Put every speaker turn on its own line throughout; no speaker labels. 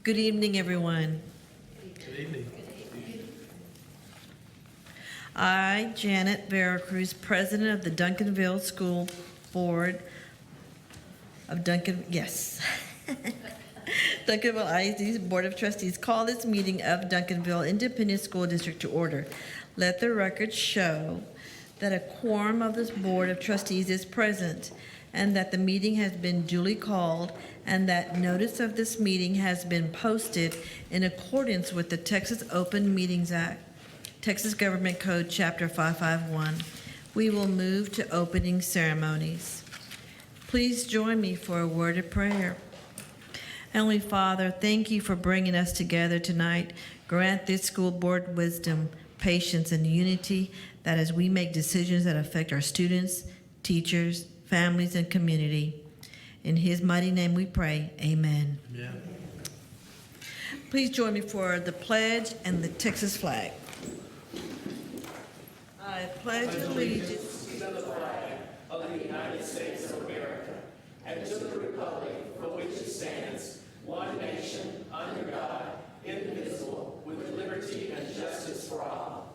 Good evening, everyone.
Good evening.
I, Janet Veracruz, President of the Duncanville School Board of Duncanville ISD Board of Trustees, call this meeting of Duncanville Independent School District to order. Let the record show that a quorum of this Board of Trustees is present and that the meeting has been duly called and that notice of this meeting has been posted in accordance with the Texas Open Meetings Act, Texas Government Code, Chapter 551. We will move to opening ceremonies. Please join me for a word of prayer. Heavenly Father, thank you for bringing us together tonight. Grant this school board wisdom, patience, and unity that as we make decisions that affect our students, teachers, families, and community. In His mighty name we pray, amen.
Amen.
Please join me for the pledge and the Texas flag. I pledge allegiance
to the flag of the United States of America and to the republic for which it stands, one nation, under God, indivisible, with liberty and justice for all.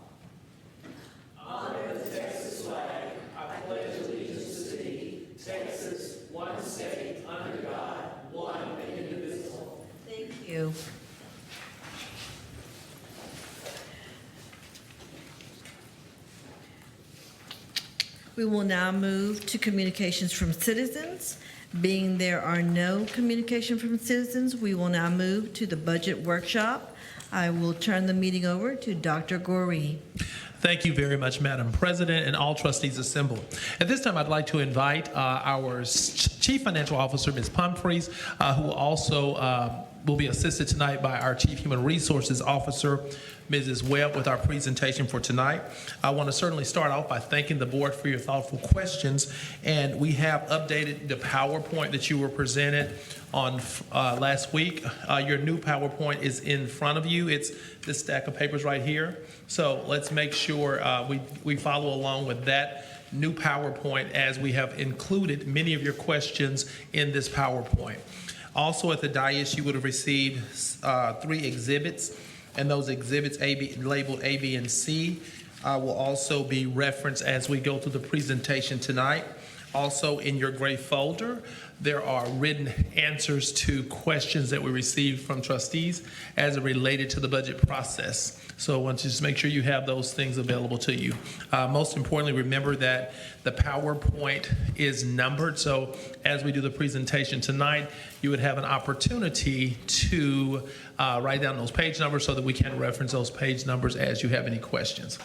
Honor the Texas flag. I pledge allegiance to thee, Texas, one state, under God, one and indivisible.
Thank you. We will now move to communications from citizens. Being there are no communication from citizens, we will now move to the budget workshop. I will turn the meeting over to Dr. Goree.
Thank you very much, Madam President, and all trustees assembled. At this time, I'd like to invite our Chief Financial Officer, Ms. Pumphrey, who also will be assisted tonight by our Chief Human Resources Officer, Mrs. Webb, with our presentation for tonight. I want to certainly start off by thanking the board for your thoughtful questions, and we have updated the PowerPoint that you were presented on last week. Your new PowerPoint is in front of you. It's this stack of papers right here. So let's make sure we follow along with that new PowerPoint, as we have included many of your questions in this PowerPoint. Also at the dais, you would have received 3 exhibits, and those exhibits labeled A, B, and C will also be referenced as we go through the presentation tonight. Also in your gray folder, there are written answers to questions that we received from trustees as it related to the budget process. So I want to just make sure you have those things available to you. Most importantly, remember that the PowerPoint is numbered. So as we do the presentation tonight, you would have an opportunity to write down those page numbers so that we can reference those page numbers as you have any questions.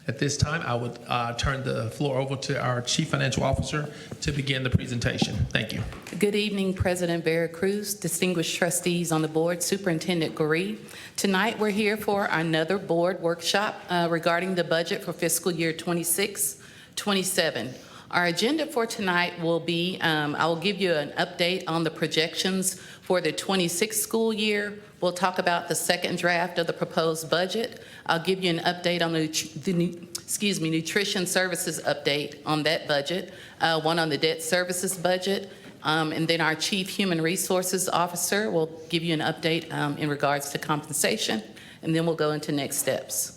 At this time, I would turn the floor over to our Chief Financial Officer to begin the presentation. Thank you.
Good evening, President Veracruz, distinguished trustees on the board, Superintendent Goree. Tonight, we're here for another board workshop regarding the budget for fiscal year 26-27. Our agenda for tonight will be, I will give you an update on the projections for the 26 school year. We'll talk about the second draft of the proposed budget. I'll give you an update on the nutrition services update on that budget, one on the debt services budget, and then our Chief Human Resources Officer will give you an update in regards to compensation, and then we'll go into next steps.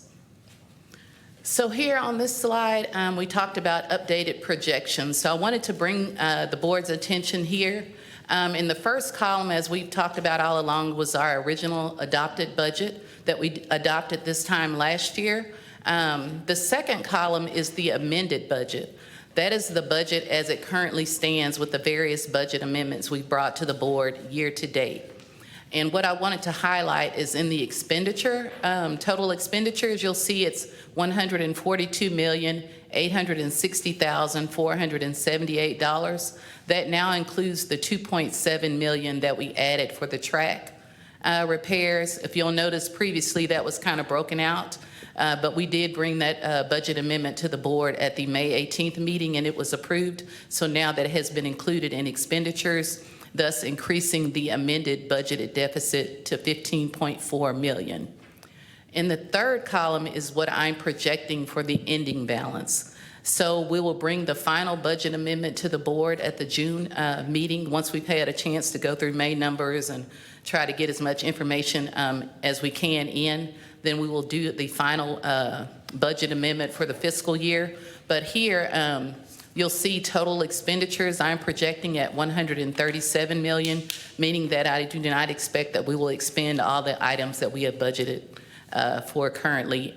So here on this slide, we talked about updated projections. So I wanted to bring the board's attention here. In the first column, as we've talked about all along, was our original adopted budget that we adopted this time last year. The second column is the amended budget. That is the budget as it currently stands with the various budget amendments we've brought to the board year to date. And what I wanted to highlight is in the expenditure, total expenditures, you'll see it's $142,860,478. That now includes the $2.7 million that we added for the track repairs. If you'll notice previously that was kind of broken out, but we did bring that budget amendment to the board at the May 18th meeting and it was approved. So now that it has been included in expenditures, thus increasing the amended budgeted deficit to $15.4 million. In the third column is what I'm projecting for the ending balance. So we will bring the final budget amendment to the board at the June meeting. Once we've had a chance to go through May numbers and try to get as much information as we can in, then we will do the final budget amendment for the fiscal year. But here, you'll see total expenditures I'm projecting at $137 million, meaning that I do not expect that we will expend all the items that we have budgeted for currently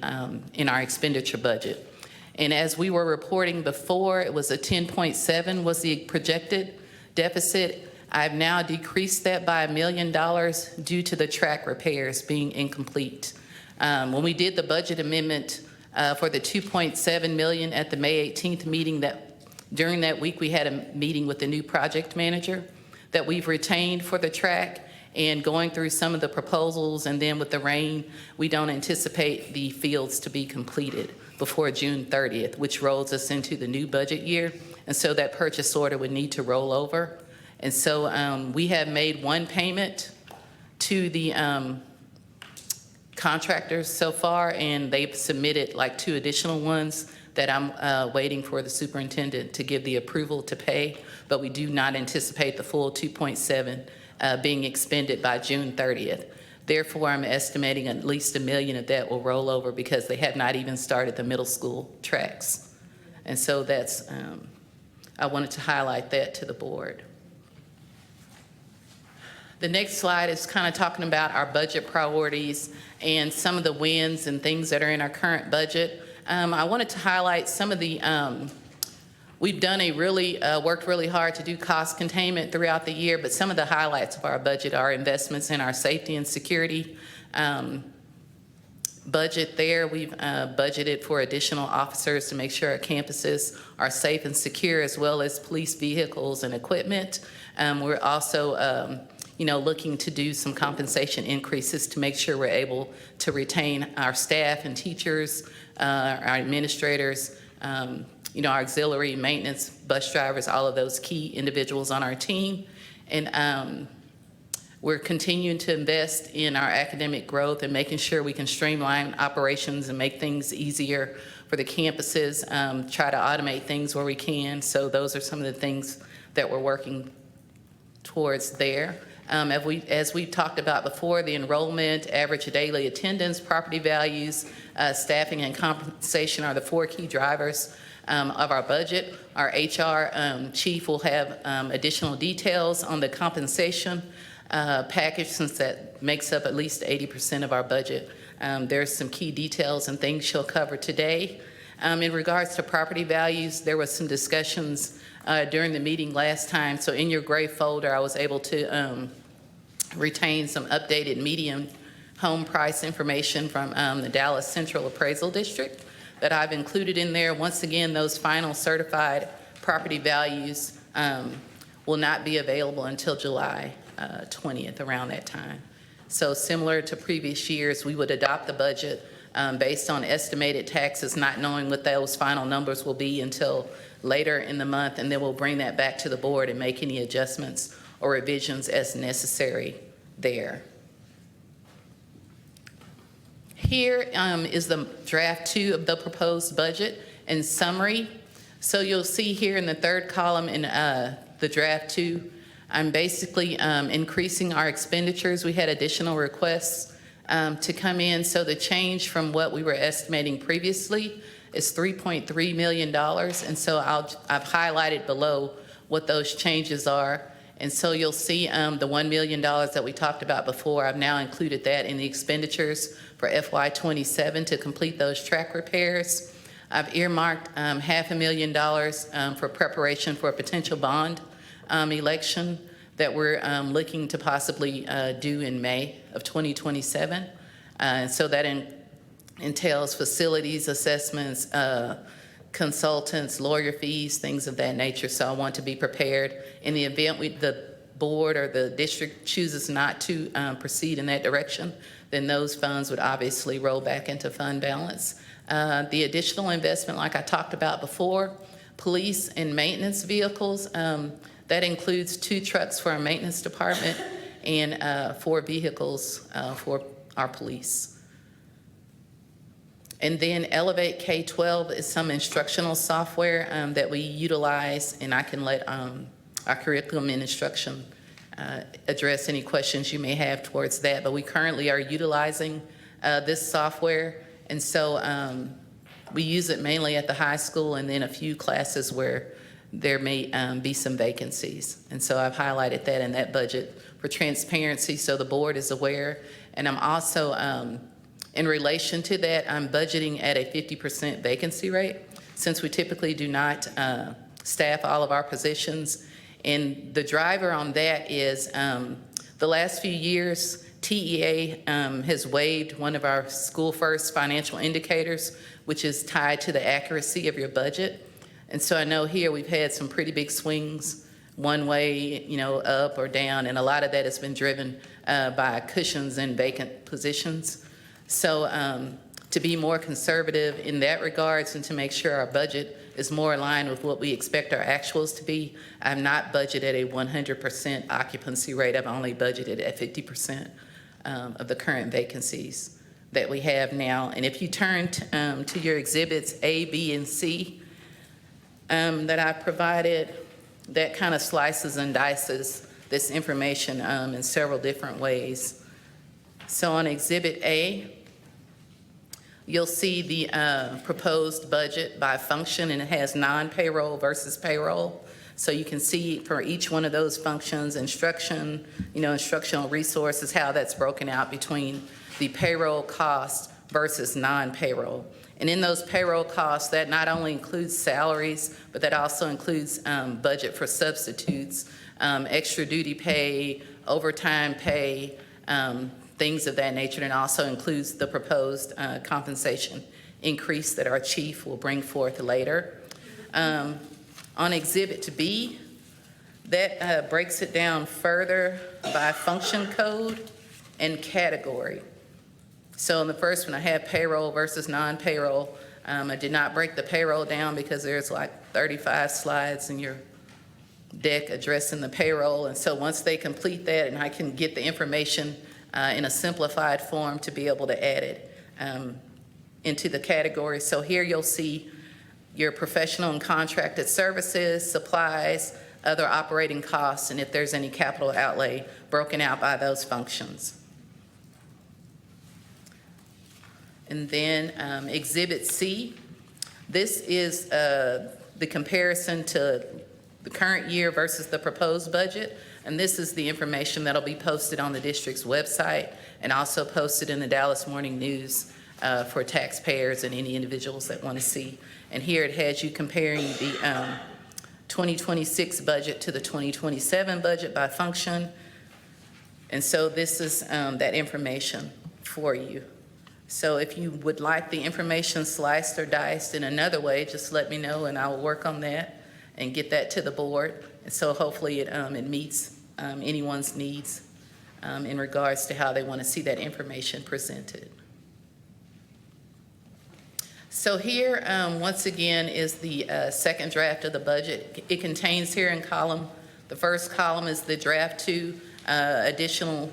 in our expenditure budget. And as we were reporting before, it was a 10.7 was the projected deficit. I've now decreased that by $1 million due to the track repairs being incomplete. When we did the budget amendment for the 2.7 million at the May 18th meeting, that during that week we had a meeting with the new project manager that we've retained for the track, and going through some of the proposals, and then with the rain, we don't anticipate the fields to be completed before June 30th, which rolls us into the new budget year. And so that purchase order would need to roll over. And so we have made one payment to the contractors so far, and they've submitted like 2 additional ones that I'm waiting for the superintendent to give the approval to pay, but we do not anticipate the full 2.7 being expended by June 30th. Therefore, I'm estimating at least $1 million of that will roll over because they have not even started the middle school tracks. And so that's, I wanted to highlight that to the board. The next slide is kind of talking about our budget priorities and some of the wins and things that are in our current budget. I wanted to highlight some of the, we've done worked really hard to do cost containment throughout the year, but some of the highlights of our budget are investments in our safety and security budget there. We've budgeted for additional officers to make sure our campuses are safe and secure, as well as police vehicles and equipment. We're also looking to do some compensation increases to make sure we're able to retain our staff and teachers, our administrators, our auxiliary maintenance, bus drivers, all of those key individuals on our team. And we're continuing to invest in our academic growth and making sure we can streamline operations and make things easier for the campuses, try to automate things where we can. So those are some of the things that we're working towards there. As we talked about before, the enrollment, average daily attendance, property values, staffing, and compensation are the 4 key drivers of our budget. Our HR chief will have additional details on the compensation package, since that makes up at least 80% of our budget. There's some key details and things she'll cover today. In regards to property values, there was some discussions during the meeting last time. So in your gray folder, I was able to retain some updated median home price information from the Dallas Central Appraisal District that I've included in there. Once again, those final certified property values will not be available until July 20th, around that time. So similar to previous years, we would adopt the budget based on estimated taxes, not knowing what those final numbers will be until later in the month, and then we'll bring that back to the board and make any adjustments or revisions as necessary there. Here is the draft 2 of the proposed budget in summary. So you'll see here in the 3rd column in the draft 2, I'm basically increasing our expenditures. We had additional requests to come in. So the change from what we were estimating previously is $3.3 million. And so I've highlighted below what those changes are. And so you'll see the $1 million that we talked about before. I've now included that in the expenditures for FY27 to complete those track repairs. I've earmarked $500,000 for preparation for a potential bond election that we're looking to possibly do in May of 2027. So that entails facilities assessments, consultants, lawyer fees, things of that nature. So I want to be prepared in the event the board or the district chooses not to proceed in that direction, then those funds would obviously roll back into fund balance. The additional investment, like I talked about before, police and maintenance vehicles, that includes 2 trucks for our maintenance department and 4 vehicles for our police. And then Elevate K-12 is some instructional software that we utilize, and I can let our curriculum and instruction address any questions you may have towards that. But we currently are utilizing this software, and so we use it mainly at the high school and then a few classes where there may be some vacancies. And so I've highlighted that in that budget for transparency so the board is aware. And I'm also, in relation to that, I'm budgeting at a 50% vacancy rate since we typically do not staff all of our positions. And the driver on that is the last few years, TEA has waived one of our School First financial indicators, which is tied to the accuracy of your budget. And so I know here we've had some pretty big swings one way, up or down, and a lot of that has been driven by cushions and vacant positions. So to be more conservative in that regards and to make sure our budget is more aligned with what we expect our actuals to be, I've not budgeted a 100% occupancy rate. I've only budgeted at 50% of the current vacancies that we have now. And if you turn to your exhibits A, B, and C that I provided, that kind of slices and dices this information in several different ways. So on Exhibit A, you'll see the proposed budget by function, and it has non-payroll versus payroll. So you can see for each one of those functions, instruction, instructional resources, how that's broken out between the payroll cost versus non-payroll. And in those payroll costs, that not only includes salaries, but that also includes budget for substitutes, extra duty pay, overtime pay, things of that nature, and also includes the proposed compensation increase that our chief will bring forth later. On Exhibit B, that breaks it down further by function code and category. So in the first one, I have payroll versus non-payroll. I did not break the payroll down because there's like 35 slides in your deck addressing the payroll. And so once they complete that, and I can get the information in a simplified form to be able to add it into the category. So here you'll see your professional and contracted services, supplies, other operating costs, and if there's any capital outlay broken out by those functions. And then Exhibit C, this is the comparison to the current year versus the proposed budget. And this is the information that'll be posted on the district's website and also posted in the Dallas Morning News for taxpayers and any individuals that want to see. And here it has you comparing the 2026 budget to the 2027 budget by function. And so this is that information for you. So if you would like the information sliced or diced in another way, just let me know and I will work on that and get that to the board. And so hopefully it meets anyone's needs in regards to how they want to see that information presented. So here, once again, is the second draft of the budget. It contains here in column, the first column is the draft 2, additional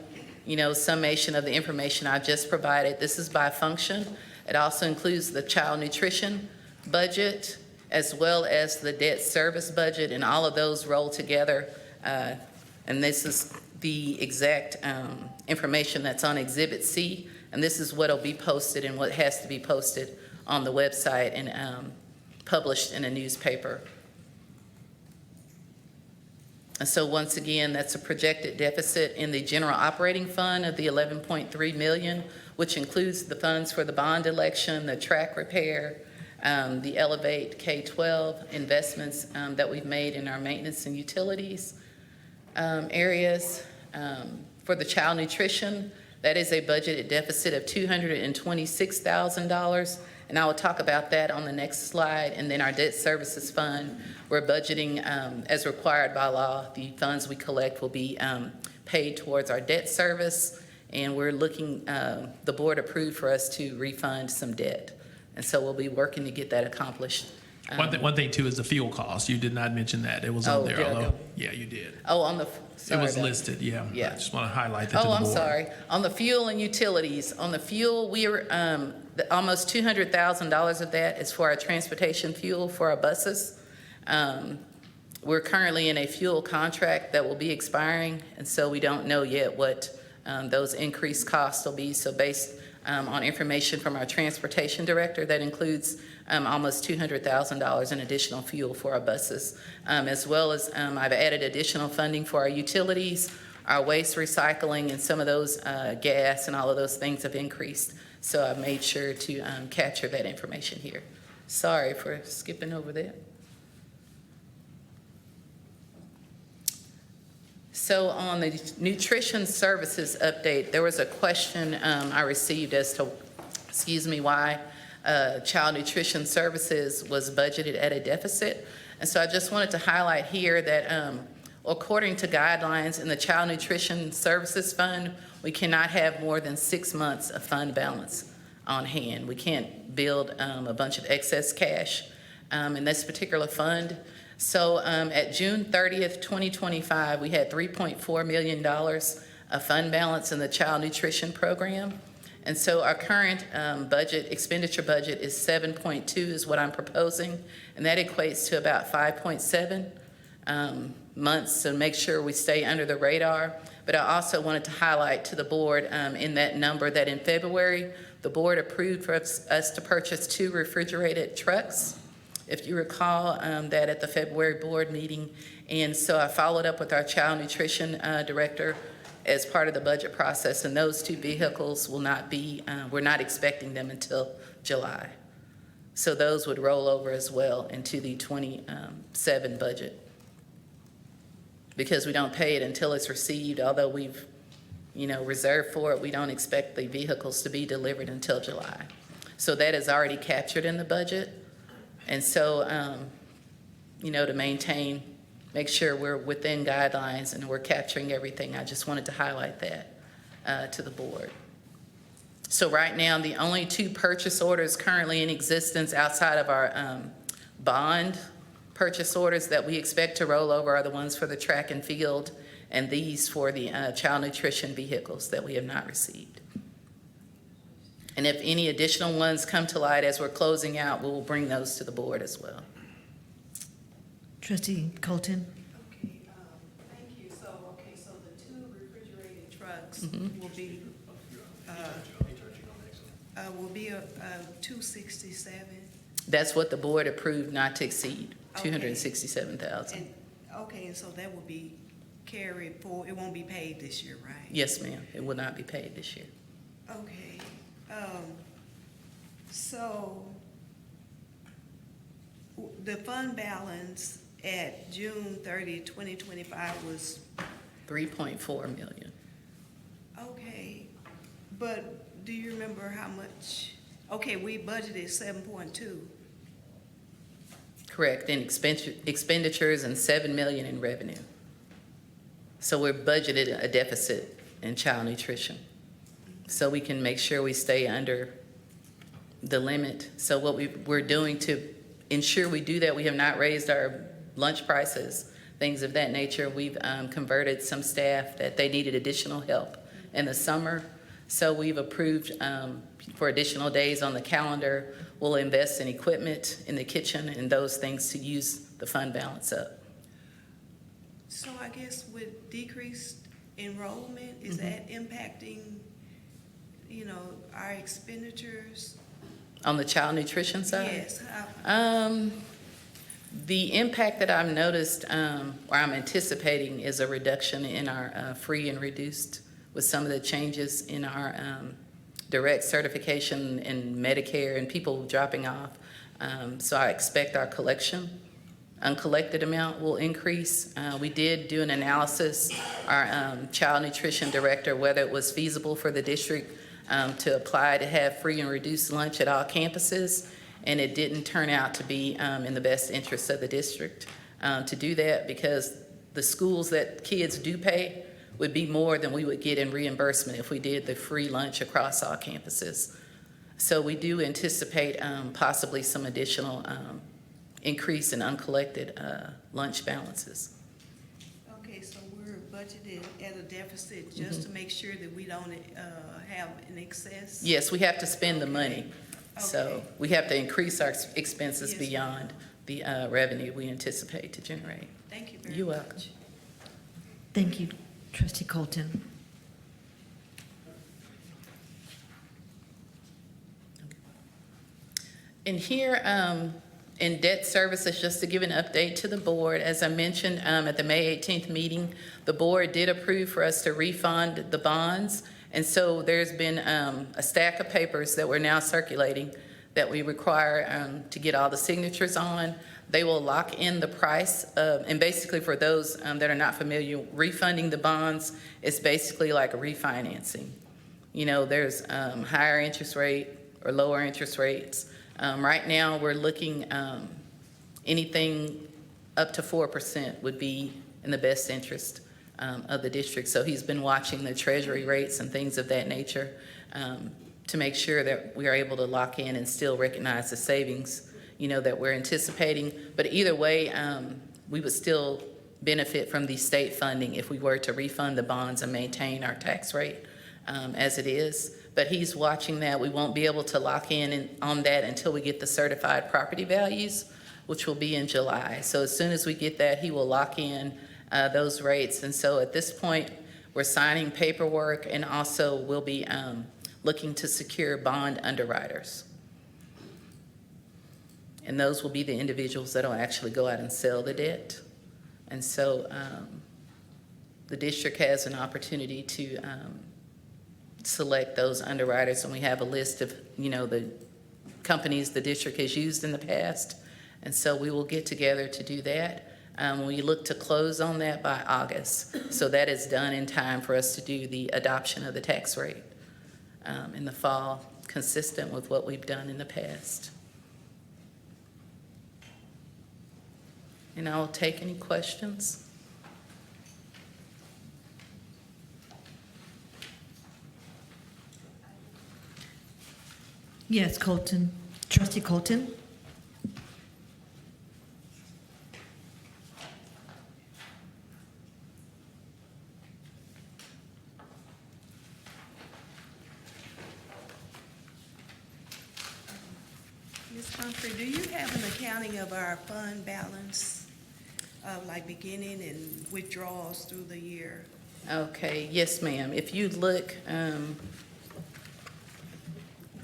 summation of the information I just provided. This is by function. It also includes the child nutrition budget as well as the debt service budget, and all of those roll together. And this is the exact information that's on Exhibit C, and this is what will be posted and what has to be posted on the website and published in a newspaper. And so once again, that's a projected deficit in the general operating fund of the $11.3 million, which includes the funds for the bond election, the track repair, the Elevate K-12 investments that we've made in our maintenance and utilities areas. For the child nutrition, that is a budgeted deficit of $226,000. And I will talk about that on the next slide. And then our debt services fund, we're budgeting as required by law. The funds we collect will be paid towards our debt service. And we're looking, the board approved for us to refund some debt. And so we'll be working to get that accomplished
One thing too is the fuel cost. You did not mention that. It was on
Oh,
there.
did I
Although,
go?
yeah, you did.
Oh, on the,
It
sorry
was
about-
listed, yeah.
Yeah.
I just want to highlight that to
Oh,
the
I'm
board.
sorry. On the fuel and utilities, on the fuel, we are, almost $200,000 of that is for our transportation fuel for our buses. We're currently in a fuel contract that will be expiring, and so we don't know yet what those increased costs will be. So based on information from our transportation director, that includes almost $200,000 in additional fuel for our buses, as well as I've added additional funding for our utilities, our waste recycling, and some of those gas and all of those things have increased. So I've made sure to capture that information here. Sorry for skipping over that. So on the nutrition services update, there was a question I received as to, why child nutrition services was budgeted at a deficit. And so I just wanted to highlight here that according to guidelines in the Child Nutrition Services Fund, we cannot have more than 6 months of fund balance on hand. We can't build a bunch of excess cash in this particular fund. So at June 30th, 2025, we had $3.4 million of fund balance in the child nutrition program. And so our current expenditure budget is 7.2 is what I'm proposing, and that equates to about 5.7 months to make sure we stay under the radar. But I also wanted to highlight to the board in that number that in February, the board approved for us to purchase 2 refrigerated trucks. If you recall that at the February board meeting. And so I followed up with our child nutrition director as part of the budget process, and those 2 vehicles will not be, we're not expecting them until July. So those would roll over as well into the 27 budget. Because we don't pay it until it's received, although we've, reserved for it, we don't expect the vehicles to be delivered until July. So that is already captured in the budget. And so, to make sure we're within guidelines and we're capturing everything, I just wanted to highlight that to the board. So right now, the only 2 purchase orders currently in existence outside of our bond purchase orders that we expect to roll over are the ones for the track and field and these for the child nutrition vehicles that we have not received. And if any additional ones come to light as we're closing out, we will bring those to the board as well.
Trustee Colton?
Okay, thank you. So the 2 refrigerated trucks
Mhm.
will be a 267.
That's what the board approved not to exceed,
Okay.
267,000.
And, and so that will be carried forward. It won't be paid this year, right?
Yes, ma'am, it will not be paid this year.
Okay, so the fund balance at June 30, 2025 was,
3.4 million.
okay, but do you remember how much? Okay, we budgeted 7.2.
Correct, in expenditures and 7 million in revenue. So we're budgeted a deficit in child nutrition. So we can make sure we stay under the limit. So what we're doing to ensure we do that, we have not raised our lunch prices, things of that nature. We've converted some staff that they needed additional help in the summer. So we've approved for additional days on the calendar. We'll invest in equipment in the kitchen and those things to use the fund balance up.
So I guess with decreased enrollment, is that impacting, our expenditures?
On the child nutrition side?
Yes.
The impact that I've noticed, or I'm anticipating, is a reduction in our free and reduced with some of the changes in our direct certification and Medicare and people dropping off. So I expect our uncollected amount will increase. We did do an analysis, our child nutrition director, whether it was feasible for the district to apply to have free and reduced lunch at all campuses, and it didn't turn out to be in the best interest of the district to do that, because the schools that kids do pay would be more than we would get in reimbursement if we did the free lunch across all campuses. So we do anticipate possibly some additional increase in uncollected lunch balances.
Okay, so we're budgeted at a deficit just to make sure that we don't have an excess?
Yes, we have to spend the money. So
Okay.
we have to increase our expenses
Yes,
beyond the revenue we anticipate to generate.
Thank you very much.
You're welcome.
Thank you, Trustee Colton.
And here, in debt services, just to give an update to the board, as I mentioned at the May 18th meeting, the board did approve for us to refund the bonds. And so there's been a stack of papers that we're now circulating that we require to get all the signatures on. They will lock in the price, and basically for those that are not familiar, refunding the bonds is basically like a refinancing. You know, there's higher interest rate or lower interest rates. Right now, we're looking, anything up to 4% would be in the best interest of the district. So he's been watching the treasury rates and things of that nature to make sure that we are able to lock in and still recognize the savings, you know, that we're anticipating. But either way, we would still benefit from the state funding if we were to refund the bonds and maintain our tax rate as it is. But he's watching that. We won't be able to lock in on that until we get the certified property values, which will be in July. So as soon as we get that, he will lock in those rates. And so at this point, we're signing paperwork, and also we'll be looking to secure bond underwriters. And those will be the individuals that will actually go out and sell the debt. And so the district has an opportunity to select those underwriters, and we have a list of, you know, the companies the district has used in the past. And so we will get together to do that. We look to close on that by August. So that is done in time for us to do the adoption of the tax rate in the fall, consistent with what we've done in the past. And I'll take any questions.
Yes, Colton. Trustee Colton?
Ms. Humphrey, do you have an accounting of our fund balance, like beginning and withdrawals through the year?
Okay, yes, ma'am. If you look, let's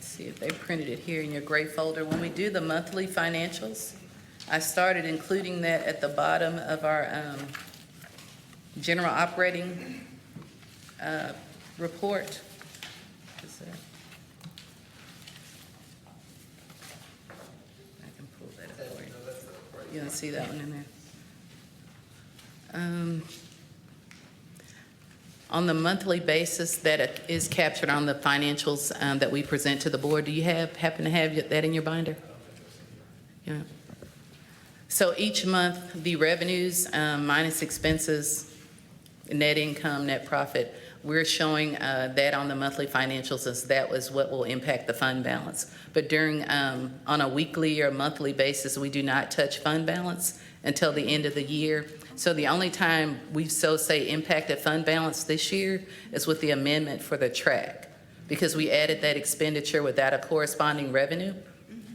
see if they printed it here in your gray folder. When we do the monthly financials, I started including that at the bottom of our general operating report. Is that- I can pull that up for you. You don't see that one in there? On the monthly basis that is captured on the financials that we present to the board, do you happen to have that in your binder? Yeah. So each month, the revenues minus expenses, net income, net profit, we're showing that on the monthly financials as that was what will impact the fund balance. But during, on a weekly or monthly basis, we do not touch fund balance until the end of the year. So the only time we've impacted fund balance this year is with the amendment for the track, because we added that expenditure without a corresponding revenue.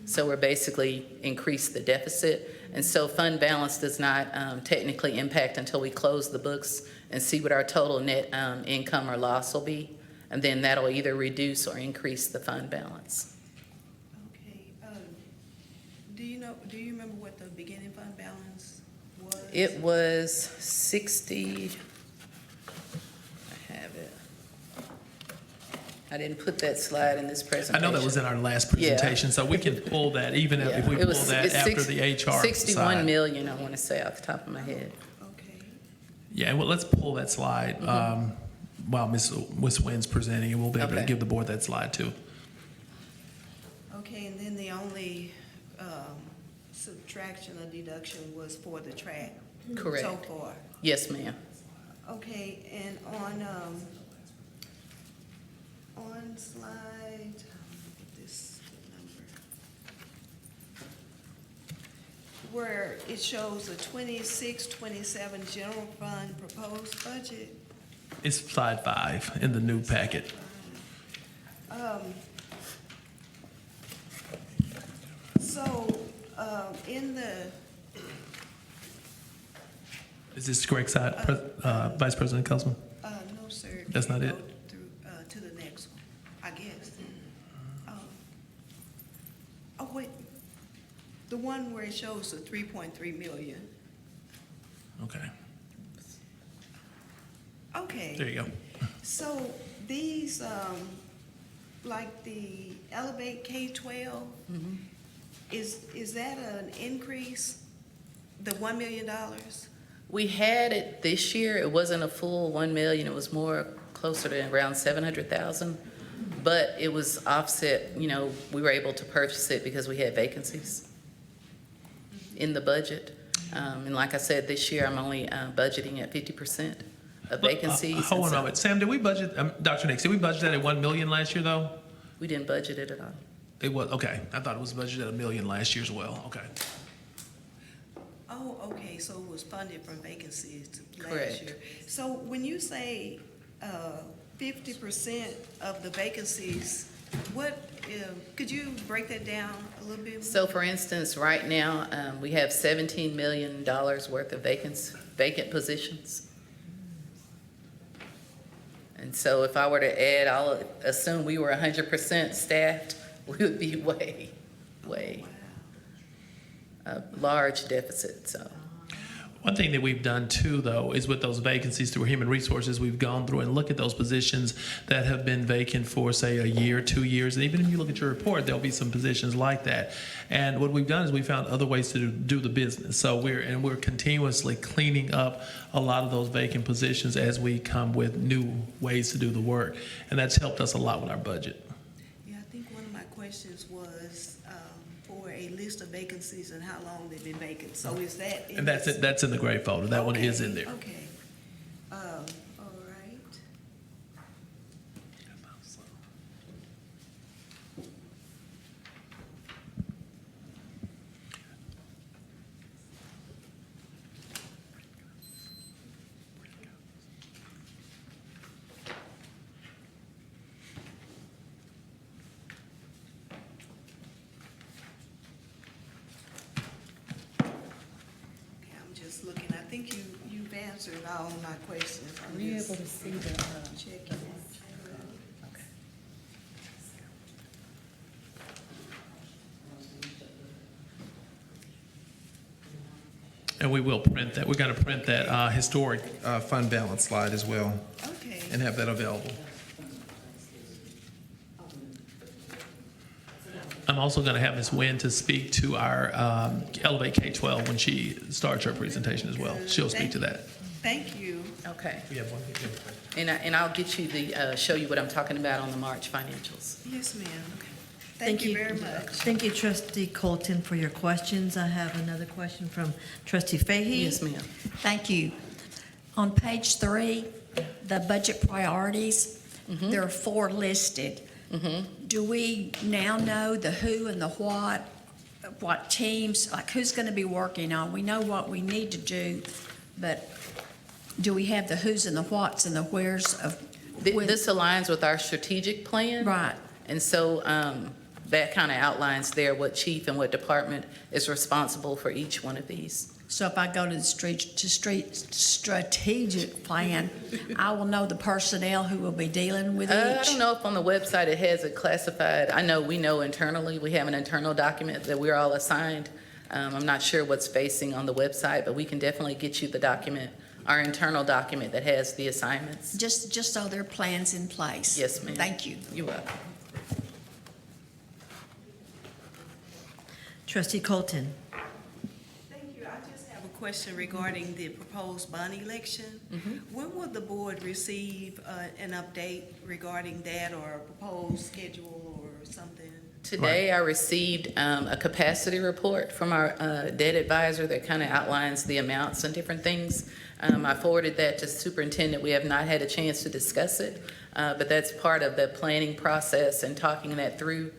So we're basically increased the deficit. And so fund balance does not technically impact until we close the books and see what our total net income or loss will be. And then that'll either reduce or increase the fund balance.
Okay, do you remember what the beginning fund balance was?
It was 60, I have it. I didn't put that slide in this
I
presentation.
know that was in our last presentation, so we can pull that, even if we
It
pull
was-
that
it's
after the HR
61
side.
million, I want to say off the top of my head.
Okay,
Yeah, well, let's pull that slide while Ms. Wynn's presenting, and we'll be able to
Okay.
give the board that slide too.
okay, and then the only subtraction or deduction was for the track?
Correct.
So far?
Yes, ma'am.
Okay, and on slide, let me get this number. where it shows the 26-27 general fund proposed budget.
It's slide 5 in the new packet.
In the,
Is this the correct side, Vice President Councilman?
no, sir.
That's
Can
not
you
it?
go through, to the next one, I guess. Oh, wait, the one where it shows the 3.3 million.
Okay,
Okay.
there you go.
So these, like the Elevate K-12, is that an increase, the $1 million?
We had it this year. It wasn't a full 1 million. It was more closer to around 700,000. But it was offset, you know, we were able to purchase it because we had vacancies in the budget. And like I said, this year I'm only budgeting at 50% of vacancies.
Hold on
and
a
so
moment. Sam, did we budget, Dr. Nix, did we budget that at 1 million last year, though?
we didn't budget it at all.
It was, okay. I thought it was budgeted at $1 million last year as well. Okay.
Oh, okay, so it was funded from vacancies last
Correct.
year. So when you say 50% of the vacancies, what, could you break that down a little bit more?
So for instance, right now, we have $17 million worth of vacant positions. And so if I were to add, I'll assume we were 100% staffed, we would be way, a large deficit, so.
One thing that we've done too, though, is with those vacancies through Human Resources, we've gone through and looked at those positions that have been vacant for, say, a year, 2 years. And even if you look at your report, there'll be some positions like that. And what we've done is we found other ways to do the business. So we're continuously cleaning up a lot of those vacant positions as we come with new ways to do the work. And that's helped us a lot with our budget.
Yeah, I think one of my questions was for a list of vacancies and how long they've been vacant. So is that?
And that's it. That's in the gray folder. That one is in there.
Okay. All right. Okay, I'm just looking. I think you've answered all of my questions. I'm just
to see the?
checking.
And we will print that. We're going to print that historic fund balance slide as well
Okay.
and have that available. I'm also going to have Ms. Wynn to speak to our Elevate K-12 when she starts her presentation as well. She'll speak to that.
Thank you.
Okay,
We have one.
and I'll get you show you what I'm talking about on the March financials.
Yes, ma'am. Thank you very much.
Thank you, Trustee Colton, for your questions. I have another question from Trustee Fahey.
Yes, ma'am.
Thank you. On page 3, the budget priorities, there are 4 listed. Do we now know the who and the what teams, like who's going to be working on? We know what we need to do, but do we have the who's and the whats and the wheres of?
This aligns with our strategic plan.
Right.
And so that kind of outlines there what chief and what department is responsible for each one of these.
So if I go to the strategic plan, I will know the personnel who will be dealing with each?
I don't know if on the website it has it classified. I know we know internally, we have an internal document that we're all assigned. I'm not sure what's facing on the website, but we can definitely get you the document, our internal document that has the assignments.
Just so there are plans in place?
Yes, ma'am.
Thank you.
You're welcome.
Trustee Colton.
Thank you. I just have a question regarding the proposed bond election. When will the board receive an update regarding that or a proposed schedule or something?
Today, I received a capacity report from our debt advisor that kind of outlines the amounts and different things. I forwarded that to superintendent. We have not had a chance to discuss it, but that's part of the planning process and talking that through.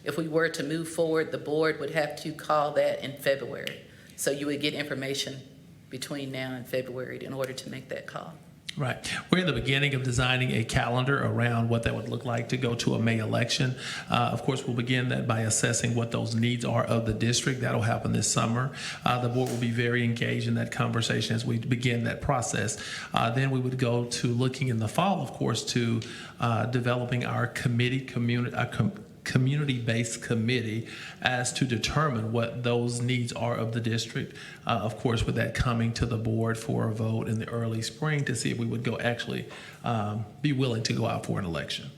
If we were to move forward, the board would have to call that in February. So you would get information between now and February in order to make that call.
Right. We're in the beginning of designing a calendar around what that would look like to go to a May election. Of course, we'll begin that by assessing what those needs are of the district. That'll happen this summer. The board will be very engaged in that conversation as we begin that process. Then we would go to looking in the fall, of course, to developing our community-based committee as to determine what those needs are of the district. Of course, with that coming to the board for a vote in the early spring to see if we would go actually be willing to go out for an election.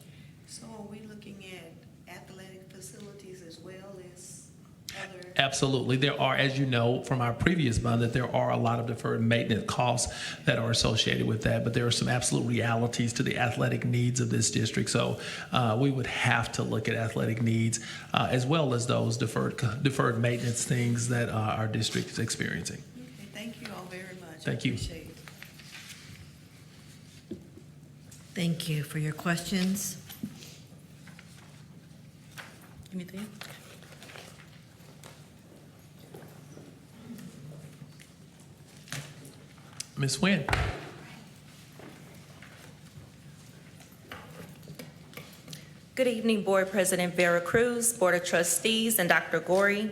So are we looking at athletic facilities as well as other?
Absolutely. There are, as you know from our previous bond, that there are a lot of deferred maintenance costs that are associated with that, but there are some absolute realities to the athletic needs of this district. So we would have to look at athletic needs as well as those deferred maintenance things that our district is experiencing.
Okay, thank you all very much.
Thank you.
I appreciate it.
Thank you for your questions.
Anything?
Ms. Nguyen.
Good evening, Board President Vera Cruz, Board of Trustees, and Dr. Gorey.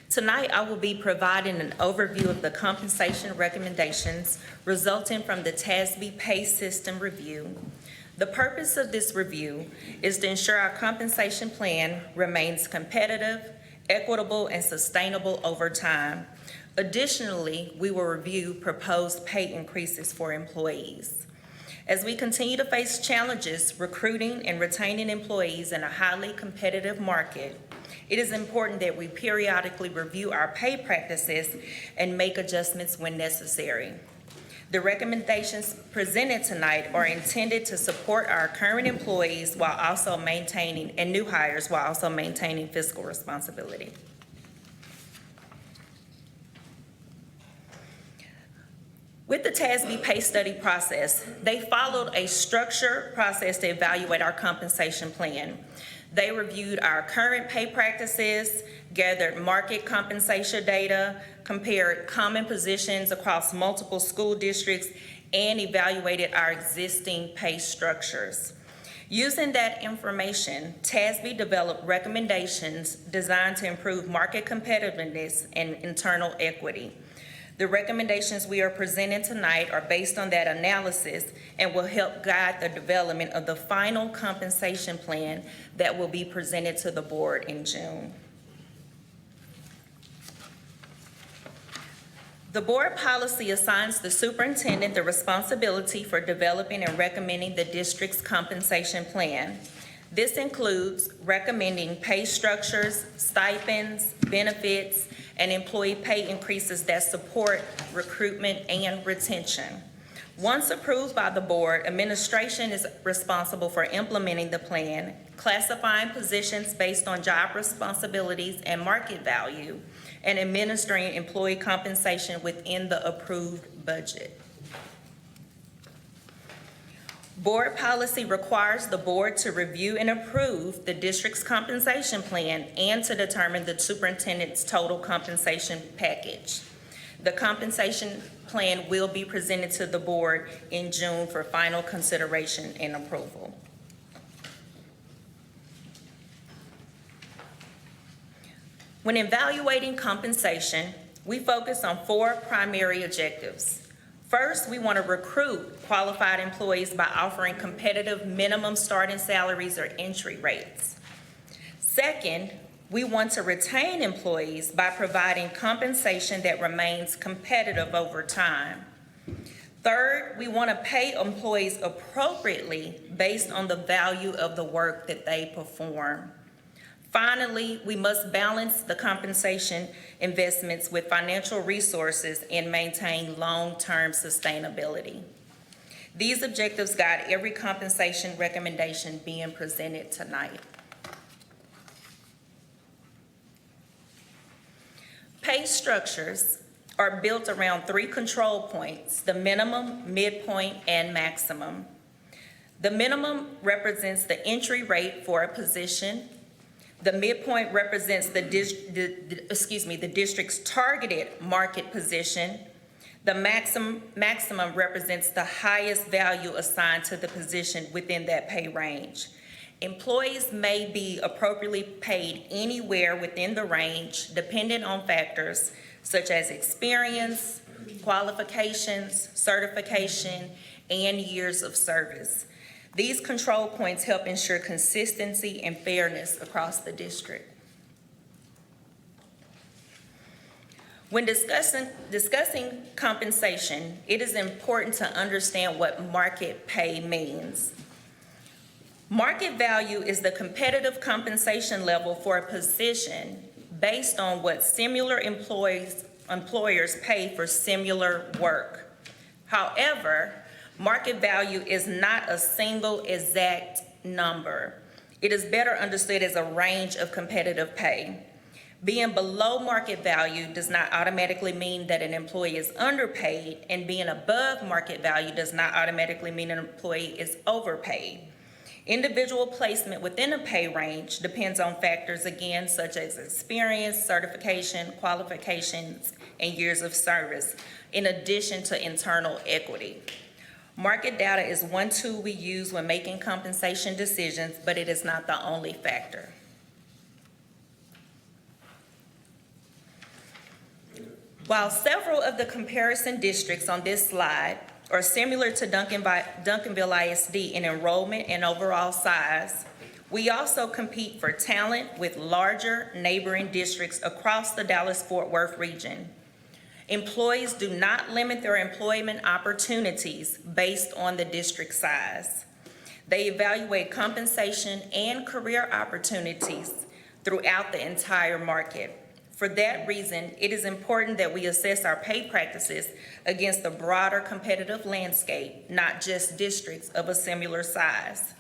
Tonight, I will be providing an overview of the compensation recommendations resulting from the TASB pay system review. The purpose of this review is to ensure our compensation plan remains competitive, equitable, and sustainable over time. Additionally, we will review proposed pay increases for employees. As we continue to face challenges recruiting and retaining employees in a highly competitive market, it is important that we periodically review our pay practices and make adjustments when necessary. The recommendations presented tonight are intended to support our current employees while also maintaining, and new hires while also maintaining fiscal responsibility. With the TASB pay study process, they followed a structured process to evaluate our compensation plan. They reviewed our current pay practices, gathered market compensation data, compared common positions across multiple school districts, and evaluated our existing pay structures. Using that information, TASB developed recommendations designed to improve market competitiveness and internal equity. The recommendations we are presenting tonight are based on that analysis and will help guide the development of the final compensation plan that will be presented to the board in June. The board policy assigns the superintendent the responsibility for developing and recommending the district's compensation plan. This includes recommending pay structures, stipends, benefits, and employee pay increases that support recruitment and retention. Once approved by the board, administration is responsible for implementing the plan, classifying positions based on job responsibilities and market value, and administering employee compensation within the approved budget. Board policy requires the board to review and approve the district's compensation plan and to determine the superintendent's total compensation package. The compensation plan will be presented to the board in June for final consideration and approval. When evaluating compensation, we focus on 4 primary objectives. First, we want to recruit qualified employees by offering competitive minimum starting salaries or entry rates. Second, we want to retain employees by providing compensation that remains competitive over time. Third, we want to pay employees appropriately based on the value of the work that they perform. Finally, we must balance the compensation investments with financial resources and maintain long-term sustainability. These objectives guide every compensation recommendation being presented tonight. Pay structures are built around 3 control points: the minimum, midpoint, and maximum. The minimum represents the entry rate for a position. The midpoint represents the district's targeted market position. The maximum represents the highest value assigned to the position within that pay range. Employees may be appropriately paid anywhere within the range, dependent on factors such as experience, qualifications, certification, and years of service. These control points help ensure consistency and fairness across the district. When discussing compensation, it is important to understand what market pay means. Market value is the competitive compensation level for a position based on what similar employers pay for similar work. However, market value is not a single exact number. It is better understood as a range of competitive pay. Being below market value does not automatically mean that an employee is underpaid, and being above market value does not automatically mean an employee is overpaid. Individual placement within a pay range depends on factors, again, such as experience, certification, qualifications, and years of service, in addition to internal equity. Market data is one tool we use when making compensation decisions, but it is not the only factor. While several of the comparison districts on this slide are similar to Duncanville ISD in enrollment and overall size, we also compete for talent with larger neighboring districts across the Dallas-Fort Worth region. Employees do not limit their employment opportunities based on the district size. They evaluate compensation and career opportunities throughout the entire market. For that reason, it is important that we assess our pay practices against the broader competitive landscape, not just districts of a similar size.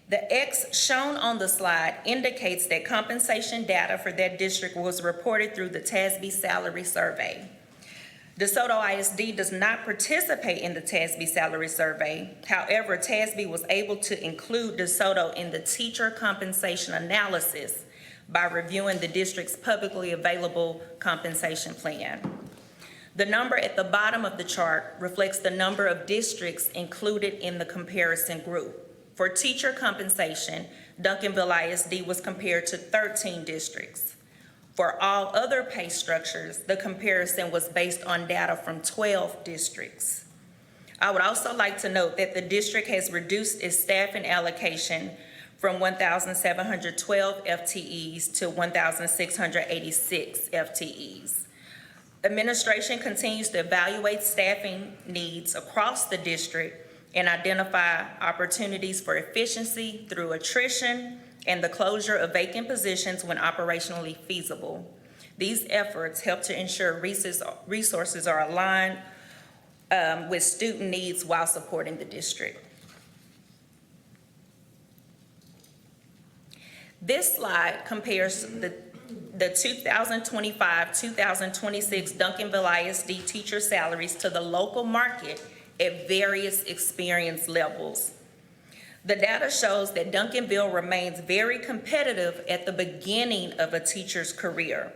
The X shown on the slide indicates that compensation data for that district was reported through the TASB salary survey. DeSoto ISD does not participate in the TASB salary survey. However, TASB was able to include DeSoto in the teacher compensation analysis by reviewing the district's publicly available compensation plan. The number at the bottom of the chart reflects the number of districts included in the comparison group. For teacher compensation, Duncanville ISD was compared to 13 districts. For all other pay structures, the comparison was based on data from 12 districts. I would also like to note that the district has reduced its staffing allocation from 1,712 FTEs to 1,686 FTEs. Administration continues to evaluate staffing needs across the district and identify opportunities for efficiency through attrition and the closure of vacant positions when operationally feasible. These efforts help to ensure resources are aligned with student needs while supporting the district. This slide compares the 2025-2026 Duncanville ISD teacher salaries to the local market at various experience levels. The data shows that Duncanville remains very competitive at the beginning of a teacher's career.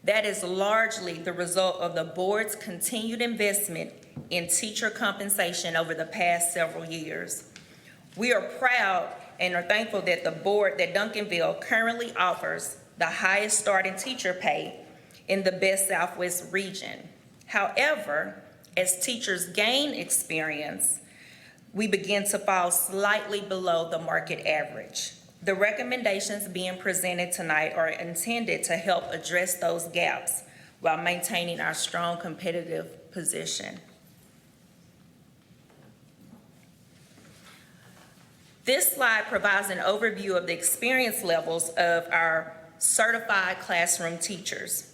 That is largely the result of the board's continued investment in teacher compensation over the past several years. We are proud and are thankful that the board that Duncanville currently offers the highest starting teacher pay in the best Southwest region. However, as teachers gain experience, we begin to fall slightly below the market average. The recommendations being presented tonight are intended to help address those gaps while maintaining our strong competitive position. This slide provides an overview of the experience levels of our certified classroom teachers.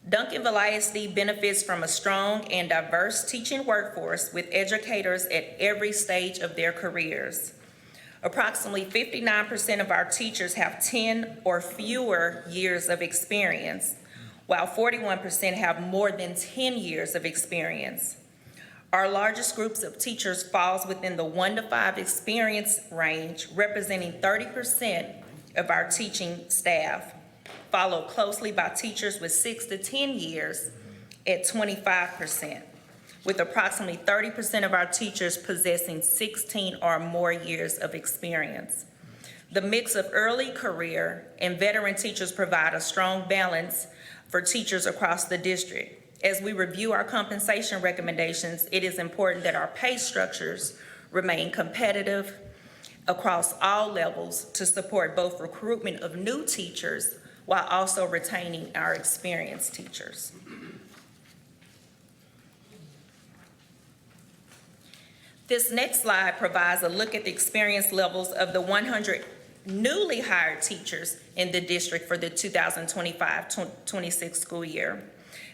Duncanville ISD benefits from a strong and diverse teaching workforce with educators at every stage of their careers. Approximately 59% of our teachers have 10 or fewer years of experience, while 41% have more than 10 years of experience. Our largest groups of teachers falls within the 1 to 5 experience range, representing 30% of our teaching staff, followed closely by teachers with 6 to 10 years at 25%, with approximately 30% of our teachers possessing 16 or more years of experience. The mix of early career and veteran teachers provide a strong balance for teachers across the district. As we review our compensation recommendations, it is important that our pay structures remain competitive across all levels to support both recruitment of new teachers while also retaining our experienced teachers. This next slide provides a look at the experience levels of the 100 newly hired teachers in the district for the 2025-26 school year.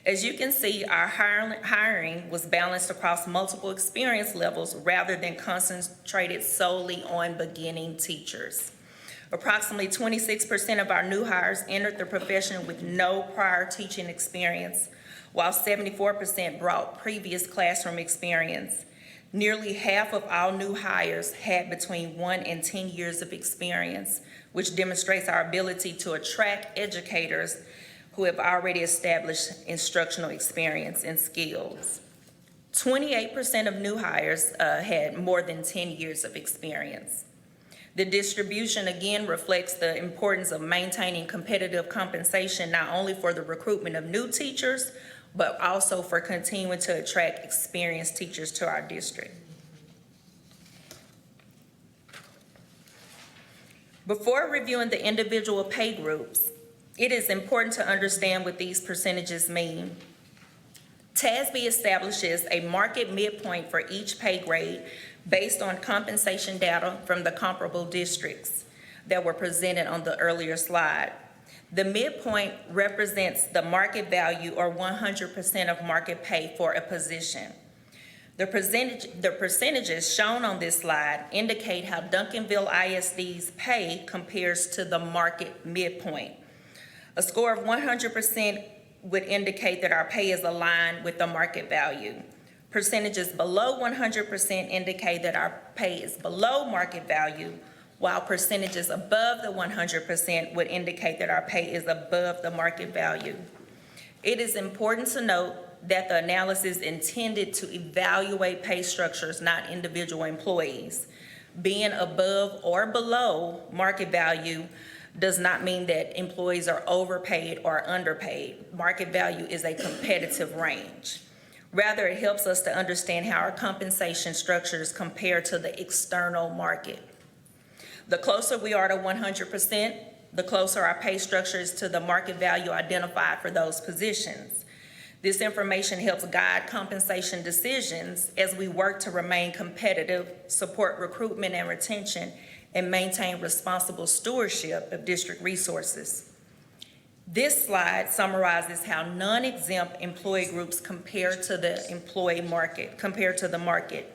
As you can see, our hiring was balanced across multiple experience levels rather than concentrated solely on beginning teachers. Approximately 26% of our new hires entered the profession with no prior teaching experience, while 74% brought previous classroom experience. Nearly half of all new hires had between 1 and 10 years of experience, which demonstrates our ability to attract educators who have already established instructional experience and skills. 28% of new hires had more than 10 years of experience. The distribution again reflects the importance of maintaining competitive compensation not only for the recruitment of new teachers, but also for continuing to attract experienced teachers to our district. Before reviewing the individual pay groups, it is important to understand what these percentages mean. TASB establishes a market midpoint for each pay grade based on compensation data from the comparable districts that were presented on the earlier slide. The midpoint represents the market value or 100% of market pay for a position. The percentages shown on this slide indicate how Duncanville ISD's pay compares to the market midpoint. A score of 100% would indicate that our pay is aligned with the market value. Percentages below 100% indicate that our pay is below market value, while percentages above the 100% would indicate that our pay is above the market value. It is important to note that the analysis intended to evaluate pay structures, not individual employees. Being above or below market value does not mean that employees are overpaid or underpaid. Market value is a competitive range. Rather, it helps us to understand how our compensation structures compare to the external market. The closer we are to 100%, the closer our pay structure is to the market value identified for those positions. This information helps guide compensation decisions as we work to remain competitive, support recruitment and retention, and maintain responsible stewardship of district resources. This slide summarizes how non-exempt employee groups compare to the market.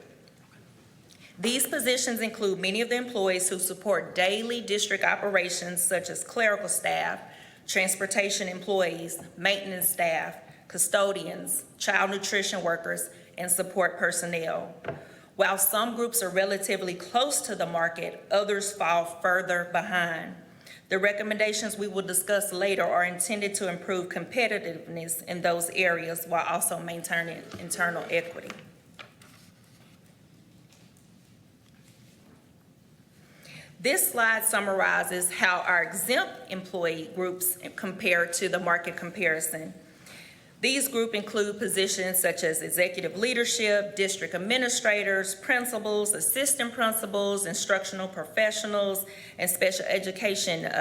These positions include many of the employees who support daily district operations such as clerical staff, transportation employees, maintenance staff, custodians, child nutrition workers, and support personnel. While some groups are relatively close to the market, others fall further behind. The recommendations we will discuss later are intended to improve competitiveness in those areas while also maintaining internal equity. This slide summarizes how our exempt employee groups compare to the market comparison. These groups include positions such as executive leadership, district administrators, principals, assistant principals, instructional professionals, and special education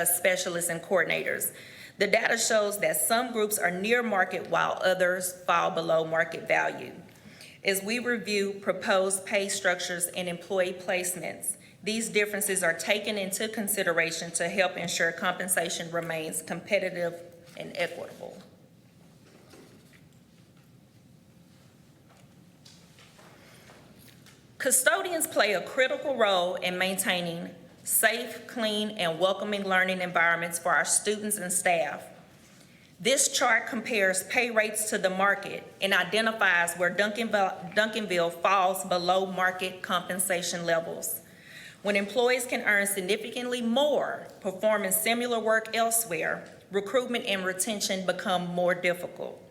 specialists and coordinators. The data shows that some groups are near market while others fall below market value. As we review proposed pay structures and employee placements, these differences are taken into consideration to help ensure compensation remains competitive and equitable. Custodians play a critical role in maintaining safe, clean, and welcoming learning environments for our students and staff. This chart compares pay rates to the market and identifies where Duncanville falls below market compensation levels. When employees can earn significantly more performing similar work elsewhere, recruitment and retention become more difficult.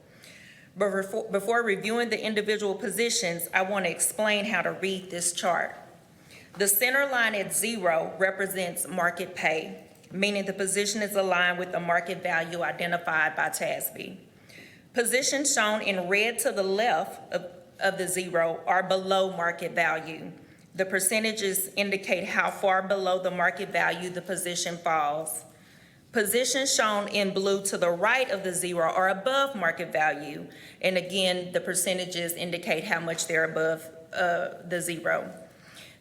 But before reviewing the individual positions, I want to explain how to read this chart. The center line at 0 represents market pay, meaning the position is aligned with the market value identified by TASB. Positions shown in red to the left of the 0 are below market value. The percentages indicate how far below the market value the position falls. Positions shown in blue to the right of the 0 are above market value. And again, the percentages indicate how much they're above the 0.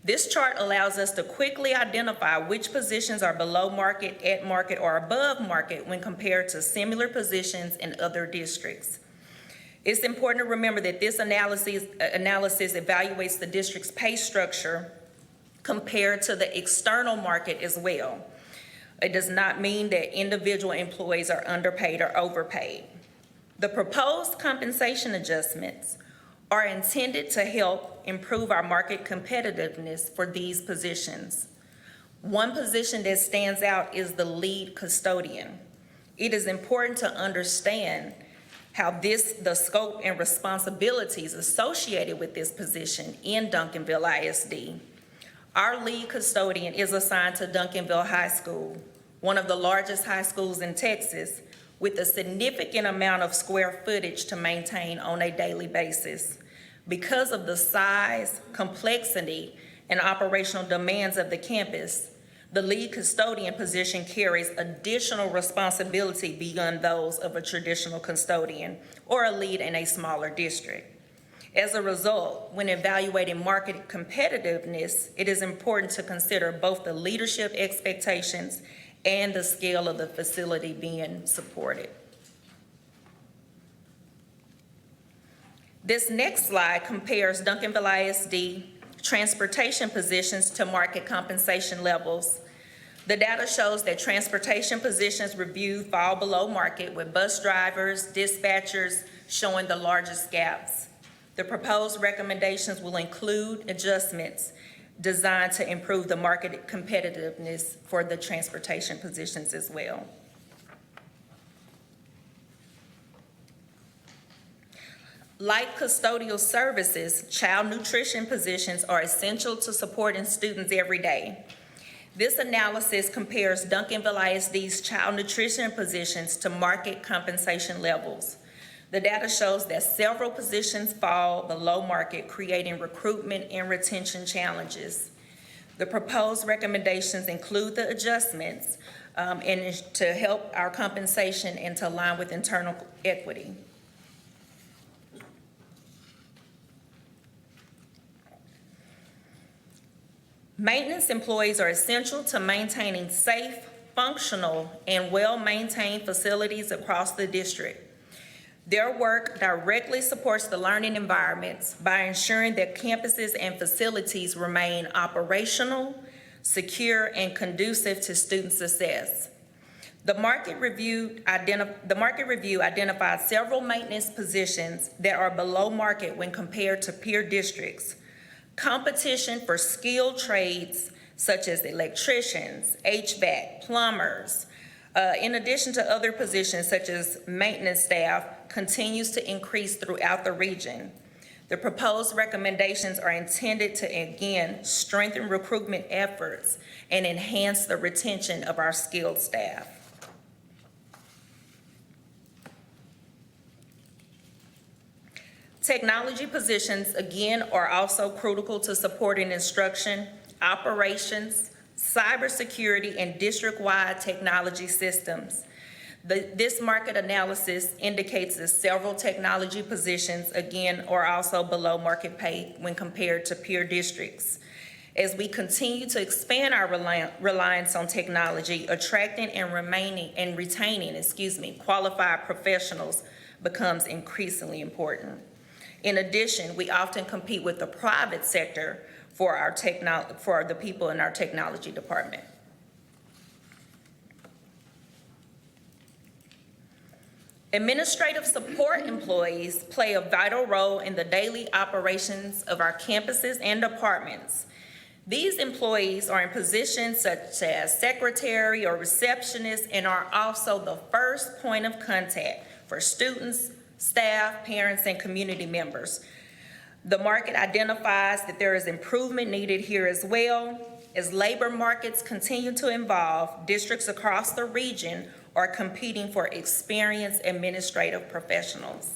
This chart allows us to quickly identify which positions are below market, at market, or above market when compared to similar positions in other districts. It's important to remember that this analysis evaluates the district's pay structure compared to the external market as well. It does not mean that individual employees are underpaid or overpaid. The proposed compensation adjustments are intended to help improve our market competitiveness for these positions. One position that stands out is the lead custodian. It is important to understand how the scope and responsibilities associated with this position in Duncanville ISD. Our lead custodian is assigned to Duncanville High School, one of the largest high schools in Texas, with a significant amount of square footage to maintain on a daily basis. Because of the size, complexity, and operational demands of the campus, the lead custodian position carries additional responsibility beyond those of a traditional custodian or a lead in a smaller district. As a result, when evaluating market competitiveness, it is important to consider both the leadership expectations and the scale of the facility being supported. This next slide compares Duncanville ISD transportation positions to market compensation levels. The data shows that transportation positions reviewed fall below market, with bus drivers, dispatchers showing the largest gaps. The proposed recommendations will include adjustments designed to improve the market competitiveness for the transportation positions as well. Like custodial services, child nutrition positions are essential to supporting students every day. This analysis compares Duncanville ISD's child nutrition positions to market compensation levels. The data shows that several positions fall below market, creating recruitment and retention challenges. The proposed recommendations include the adjustments and to help our compensation and to align with internal equity. Maintenance employees are essential to maintaining safe, functional, and well-maintained facilities across the district. Their work directly supports the learning environments by ensuring that campuses and facilities remain operational, secure, and conducive to student success. The market review identified several maintenance positions that are below market when compared to peer districts. Competition for skilled trades such as electricians, HVAC, plumbers, in addition to other positions such as maintenance staff, continues to increase throughout the region. The proposed recommendations are intended to, again, strengthen recruitment efforts and enhance the retention of our skilled staff. Technology positions, again, are also critical to supporting instruction, operations, cybersecurity, and district-wide technology systems. This market analysis indicates that several technology positions, again, are also below market pay when compared to peer districts. As we continue to expand our reliance on technology, attracting and retaining qualified professionals becomes increasingly important. In addition, we often compete with the private sector for the people in our technology department. Administrative support employees play a vital role in the daily operations of our campuses and departments. These employees are in positions such as secretary or receptionist and are also the first point of contact for students, staff, parents, and community members. The market identifies that there is improvement needed here as well. As labor markets continue to evolve, districts across the region are competing for experienced administrative professionals.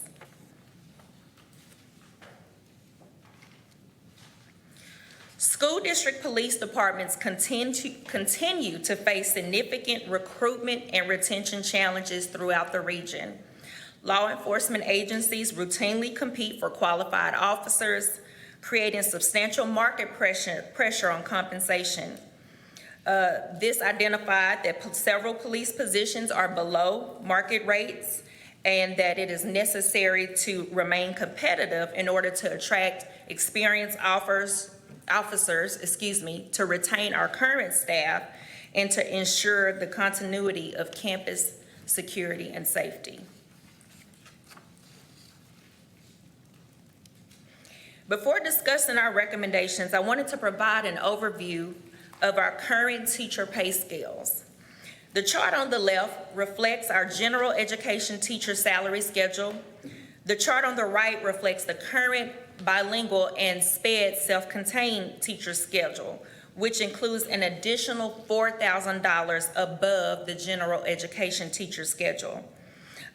School district police departments continue to face significant recruitment and retention challenges throughout the region. Law enforcement agencies routinely compete for qualified officers, creating substantial market pressure on compensation. This identified that several police positions are below market rates and that it is necessary to remain competitive in order to attract experienced officers, to retain our current staff and to ensure the continuity of campus security and safety. Before discussing our recommendations, I wanted to provide an overview of our current teacher pay scales. The chart on the left reflects our general education teacher salary schedule. The chart on the right reflects the current bilingual and SPED self-contained teacher schedule, which includes an additional $4,000 above the general education teacher schedule.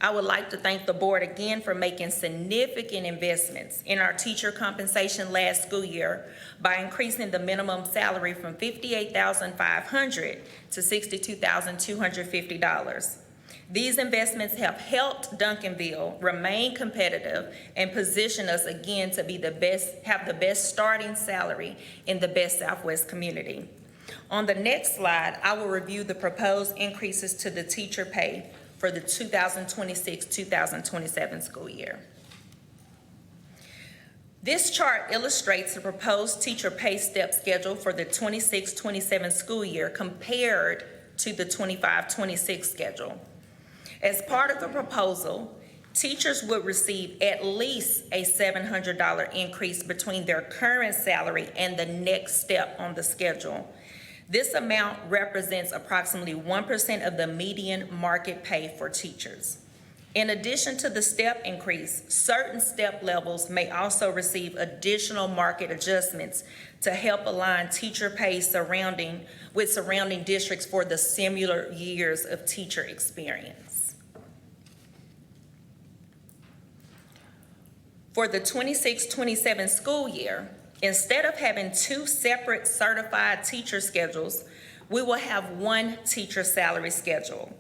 I would like to thank the board again for making significant investments in our teacher compensation last school year by increasing the minimum salary from $58,500 to $62,250. These investments have helped Duncanville remain competitive and position us again to be have the best starting salary in the best Southwest community. On the next slide, I will review the proposed increases to the teacher pay for the 2026-2027 school year. This chart illustrates the proposed teacher pay step schedule for the 26-27 school year compared to the 25-26 schedule. As part of the proposal, teachers would receive at least a $700 increase between their current salary and the next step on the schedule. This amount represents approximately 1% of the median market pay for teachers. In addition to the step increase, certain step levels may also receive additional market adjustments to help align teacher pay with surrounding districts for the similar years of teacher experience. For the 26-27 school year, instead of having two separate certified teacher schedules, we will have one teacher salary schedule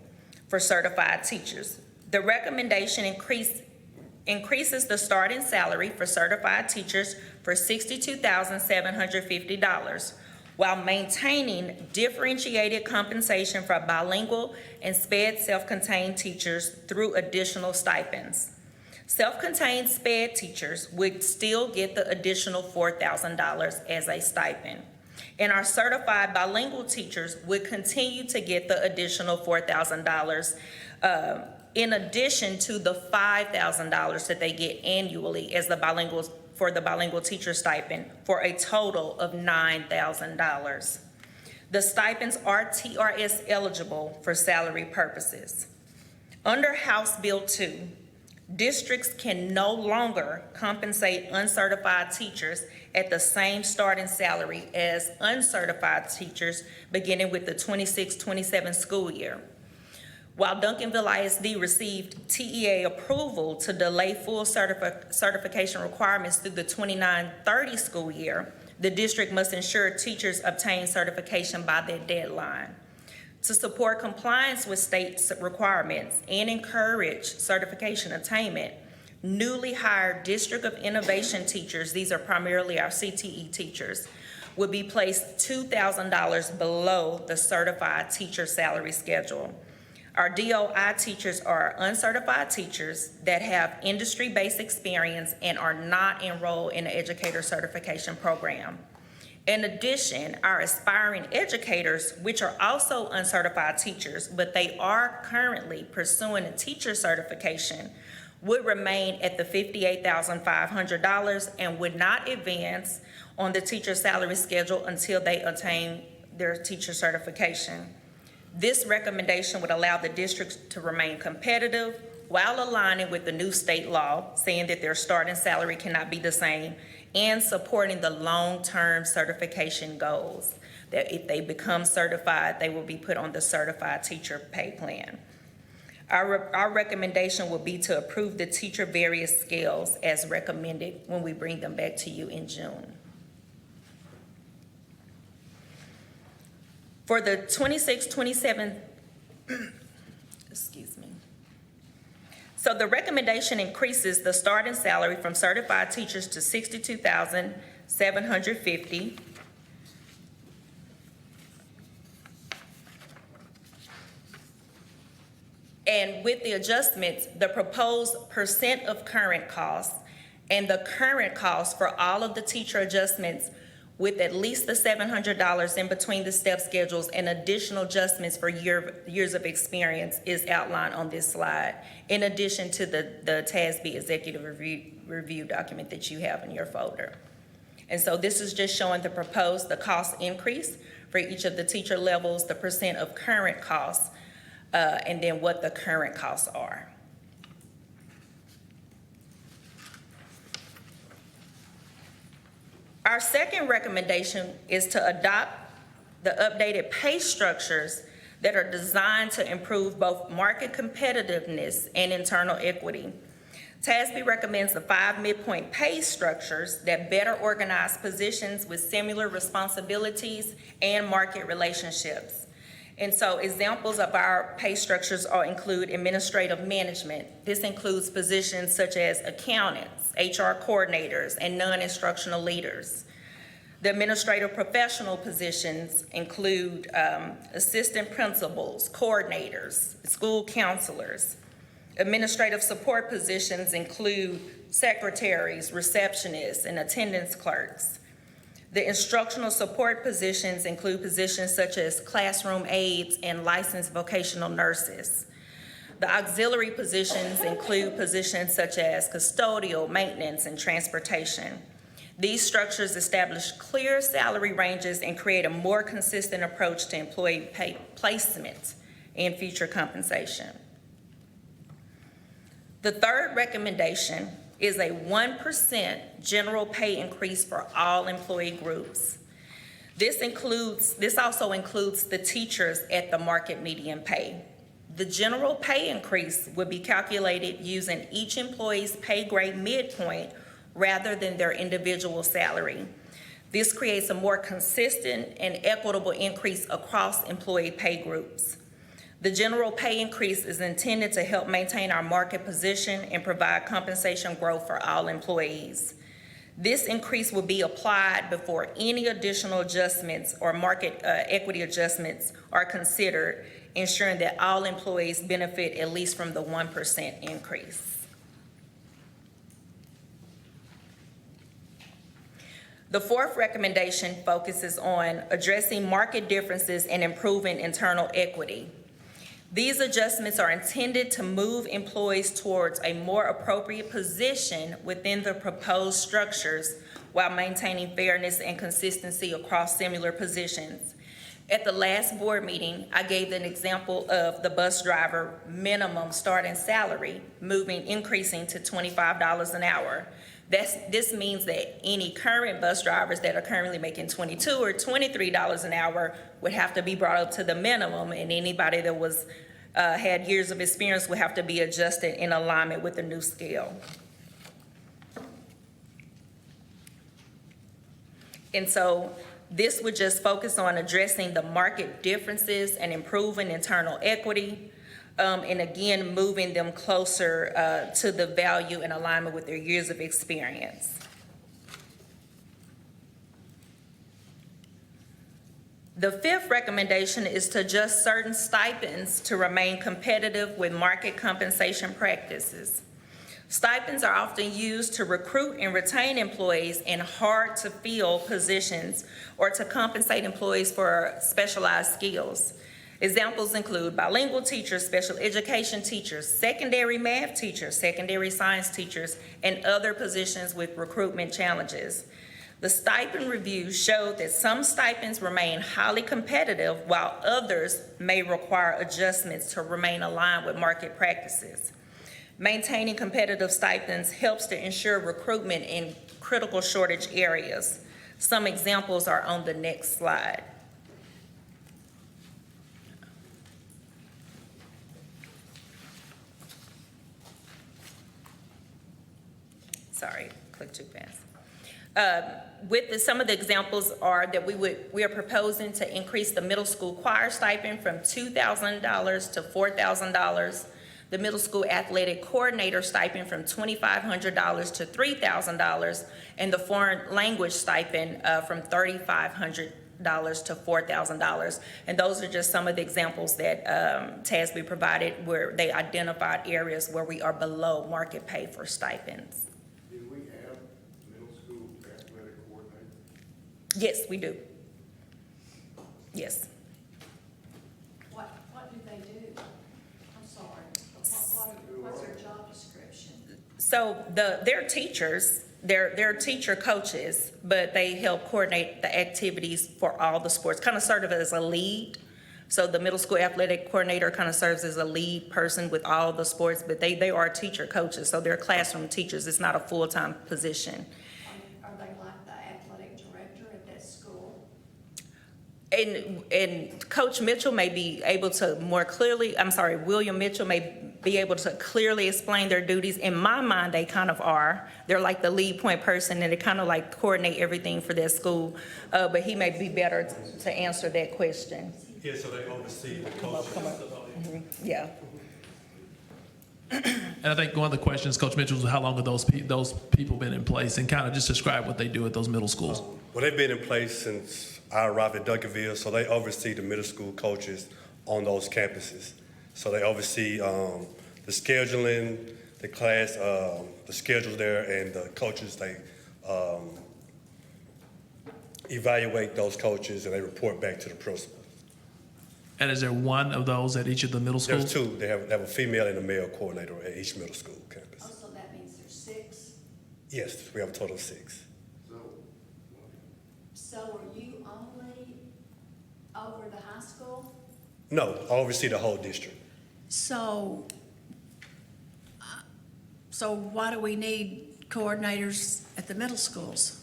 for certified teachers. The recommendation increases the starting salary for certified teachers for $62,750 while maintaining differentiated compensation for bilingual and SPED self-contained teachers through additional stipends. Self-contained SPED teachers would still get the additional $4,000 as a stipend. And our certified bilingual teachers would continue to get the additional $4,000 in addition to the $5,000 that they get annually as the bilingual teacher stipend for a total of $9,000. The stipends are TRS eligible for salary purposes. Under House Bill 2, districts can no longer compensate uncertified teachers at the same starting salary as uncertified teachers beginning with the 26-27 school year. While Duncanville ISD received TEA approval to delay full certification requirements through the 29-30 school year, the district must ensure teachers obtain certification by that deadline. To support compliance with state requirements and encourage certification attainment, newly hired District of Innovation teachers, these are primarily our CTE teachers, would be placed $2,000 below the certified teacher salary schedule. Our DOI teachers are uncertified teachers that have industry-based experience and are not enrolled in the educator certification program. In addition, our aspiring educators, which are also uncertified teachers, but they are currently pursuing a teacher certification, would remain at the $58,500 and would not advance on the teacher salary schedule until they attain their teacher certification. This recommendation would allow the districts to remain competitive while aligning with the new state law, saying that their starting salary cannot be the same, and supporting the long-term certification goals, that if they become certified, they will be put on the certified teacher pay plan. Our recommendation will be to approve the teacher various scales as recommended when we bring them back to you in June. For the 26-27, excuse me. So the recommendation increases the starting salary from certified teachers to $62,750. And with the adjustments, the proposed percent of current costs and the current cost for all of the teacher adjustments with at least the $700 in between the step schedules and additional adjustments for years of experience is outlined on this slide, in addition to the TASB executive review document that you have in your folder. And so this is just showing the cost increase for each of the teacher levels, the percent of current costs, and then what the current costs are. Our second recommendation is to adopt the updated pay structures that are designed to improve both market competitiveness and internal equity. TASB recommends the 5 midpoint pay structures that better organize positions with similar responsibilities and market relationships. And so examples of our pay structures include administrative management. This includes positions such as accountants, HR coordinators, and non-instructional leaders. The administrative professional positions include assistant principals, coordinators, school counselors. Administrative support positions include secretaries, receptionists, and attendance clerks. The instructional support positions include positions such as classroom aides and licensed vocational nurses. The auxiliary positions include positions such as custodial, maintenance, and transportation. These structures establish clear salary ranges and create a more consistent approach to employee pay placement and future compensation. The third recommendation is a 1% general pay increase for all employee groups. This also includes the teachers at the market median pay. The general pay increase would be calculated using each employee's pay grade midpoint rather than their individual salary. This creates a more consistent and equitable increase across employee pay groups. The general pay increase is intended to help maintain our market position and provide compensation growth for all employees. This increase will be applied before any additional adjustments or market equity adjustments are considered, ensuring that all employees benefit at least from the 1% increase. The fourth recommendation focuses on addressing market differences and improving internal equity. These adjustments are intended to move employees towards a more appropriate position within the proposed structures while maintaining fairness and consistency across similar positions. At the last board meeting, I gave an example of the bus driver minimum starting salary increasing to $25 an hour. This means that any current bus drivers that are currently making $22 or $23 an hour would have to be brought up to the minimum, and anybody that had years of experience would have to be adjusted in alignment with the new scale. And so this would just focus on addressing the market differences and improving internal equity, and again, moving them closer to the value in alignment with their years of experience. The fifth recommendation is to adjust certain stipends to remain competitive with market compensation practices. Stipends are often used to recruit and retain employees in hard-to-fill positions or to compensate employees for specialized skills. Examples include bilingual teachers, special education teachers, secondary math teachers, secondary science teachers, and other positions with recruitment challenges. The stipend review showed that some stipends remain highly competitive, while others may require adjustments to remain aligned with market practices. Maintaining competitive stipends helps to ensure recruitment in critical shortage areas. Some examples are on the next slide. Sorry, click too fast. Some of the examples are that we are proposing to increase the middle school choir stipend from $2,000 to $4,000, the middle school athletic coordinator stipend from $2,500 to $3,000, and the foreign language stipend from $3,500 to $4,000. And those are just some of the examples that TASB provided where they identified areas where we are below market pay for stipends.
Did we have middle school athletic coordinator?
Yes, we do. Yes.
What do they do? I'm sorry. What's their job description?
So they're teachers, they're teacher coaches, but they help coordinate the activities for all the sports, kind of serve as a lead. So the middle school athletic coordinator kind of serves as a lead person with all the sports, but they are teacher coaches, so they're classroom teachers. It's not a full-time position.
Are they like the athletic director at that school?
And Coach Mitchell may be able to William Mitchell may be able to clearly explain their duties. In my mind, they kind of are. They're like the lead point person, and they kind of like coordinate everything for their school. But he may be better to answer that question.
Yeah, so they oversee the coaches.
Yeah.
And I think one of the questions, Coach Mitchell, was how long have those people been in place, and kind of just describe what they do at those middle schools.
Well, they've been in place since I arrived at Duncanville, so they oversee the middle school coaches on those campuses. So they oversee the scheduling, the class, the schedules there, and the coaches. They evaluate those coaches, and they report back to the principal.
And is there one of those at each of the middle schools?
There's two. They have a female and a male coordinator at each middle school campus.
Oh, so that means there's 6?
Yes, we have a total of 6.
So are you only over the high school?
No, I oversee the whole district.
So why do we need coordinators at the middle schools?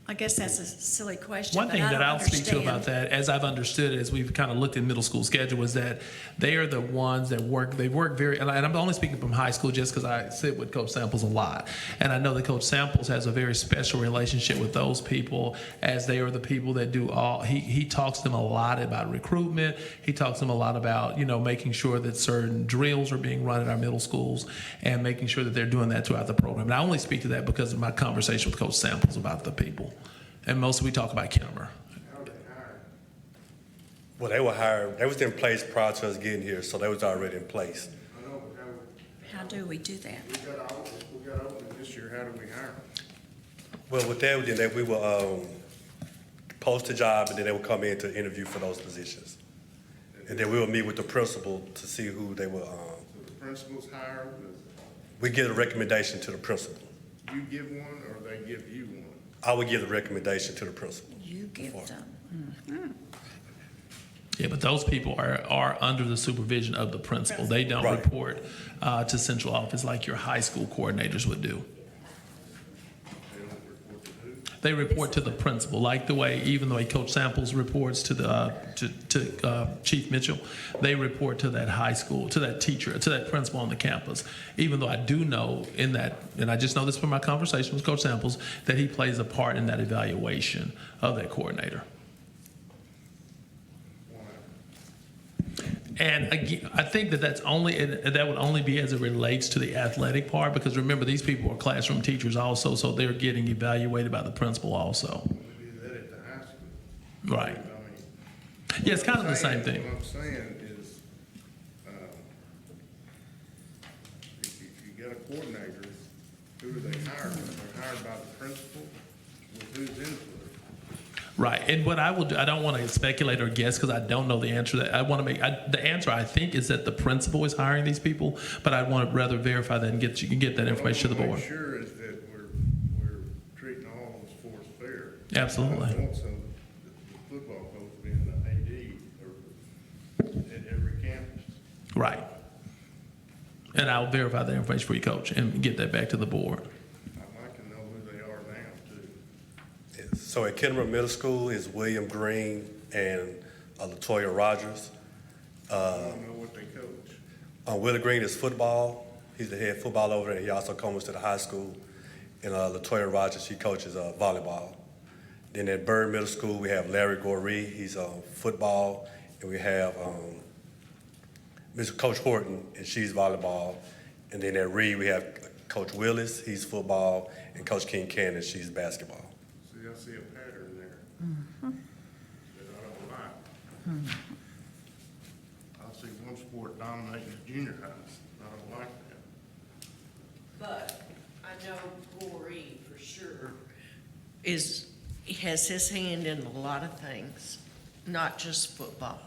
I guess that's a silly question,
One
but
thing
I
that
don't
I'll speak to
understand.
about that, as I've understood it, as we've kind of looked at middle school schedule, is that they are the ones that they work very, and I'm only speaking from high school just because I sit with Coach Samples a lot. And I know that Coach Samples has a very special relationship with those people, as they are the people that do he talks to them a lot about recruitment. He talks to them a lot about, making sure that certain drills are being run at our middle schools and making sure that they're doing that throughout the program. And I only speak to that because of my conversation with Coach Samples about the people. And mostly we talk about Kimmer.
Well, they were hired. They was in place prior to us getting here, so they was already in place.
I know, but
How do we do that?
we got open this year, how do we hire them?
Well, with that, then we will post a job, and then they will come in to interview for those positions. And then we will meet with the principal to see who they will.
So the principals hire,
We give a recommendation to the principal.
you give one, or they give you one?
I would give the recommendation to the principal.
You give them.
Yeah, but those people are under the supervision of the principal. They don't
Right.
report to central office like your high school coordinators would do.
They don't report to who?
They report to the principal, like even the way Coach Samples reports to the Chief Mitchell. They report to that high school, to that teacher, to that principal on the campus. Even though I do know in that, and I just know this from my conversation with Coach Samples, that he plays a part in that evaluation of that coordinator. And again, I think that that would only be as it relates to the athletic part, because remember, these people are classroom teachers also, so they're getting evaluated by the principal also.
We do that at the high school.
Right.
I mean,
Yeah, it's kind of the same thing.
What I'm saying is, if you got a coordinator, who are they hired? They're hired by the principal with whose input?
Right, and what I will do, I don't want to speculate or guess because I don't know the answer to that. I want to the answer I think is that the principal is hiring these people, but I want to rather verify that and get that information to the
What I
board.
want to make sure is that we're treating all of the sports fair.
Absolutely.
I don't want the football coach being the AD at every campus.
Right. And I'll verify that information for you, Coach, and get that back to the board.
I'd like to know who they are now, too.
Yes. So at Kennemer Middle School is William Green and LaToya Rogers.
I don't know what they coach.
Willie Green is football. He's the head football over there. He also comes to the high school. And LaToya Rogers, she coaches volleyball. Then at Bird Middle School, we have Larry Goree. He's football. And we have Mr. Coach Horton, and she's volleyball. And then at Reed, we have Coach Willis. He's football. And Coach King Cannon, she's basketball.
See, I see a pattern there that I don't like. I see one sport dominating the junior highs. I don't like that.
But I know Goree for sure has his hand in a lot of things, not just football.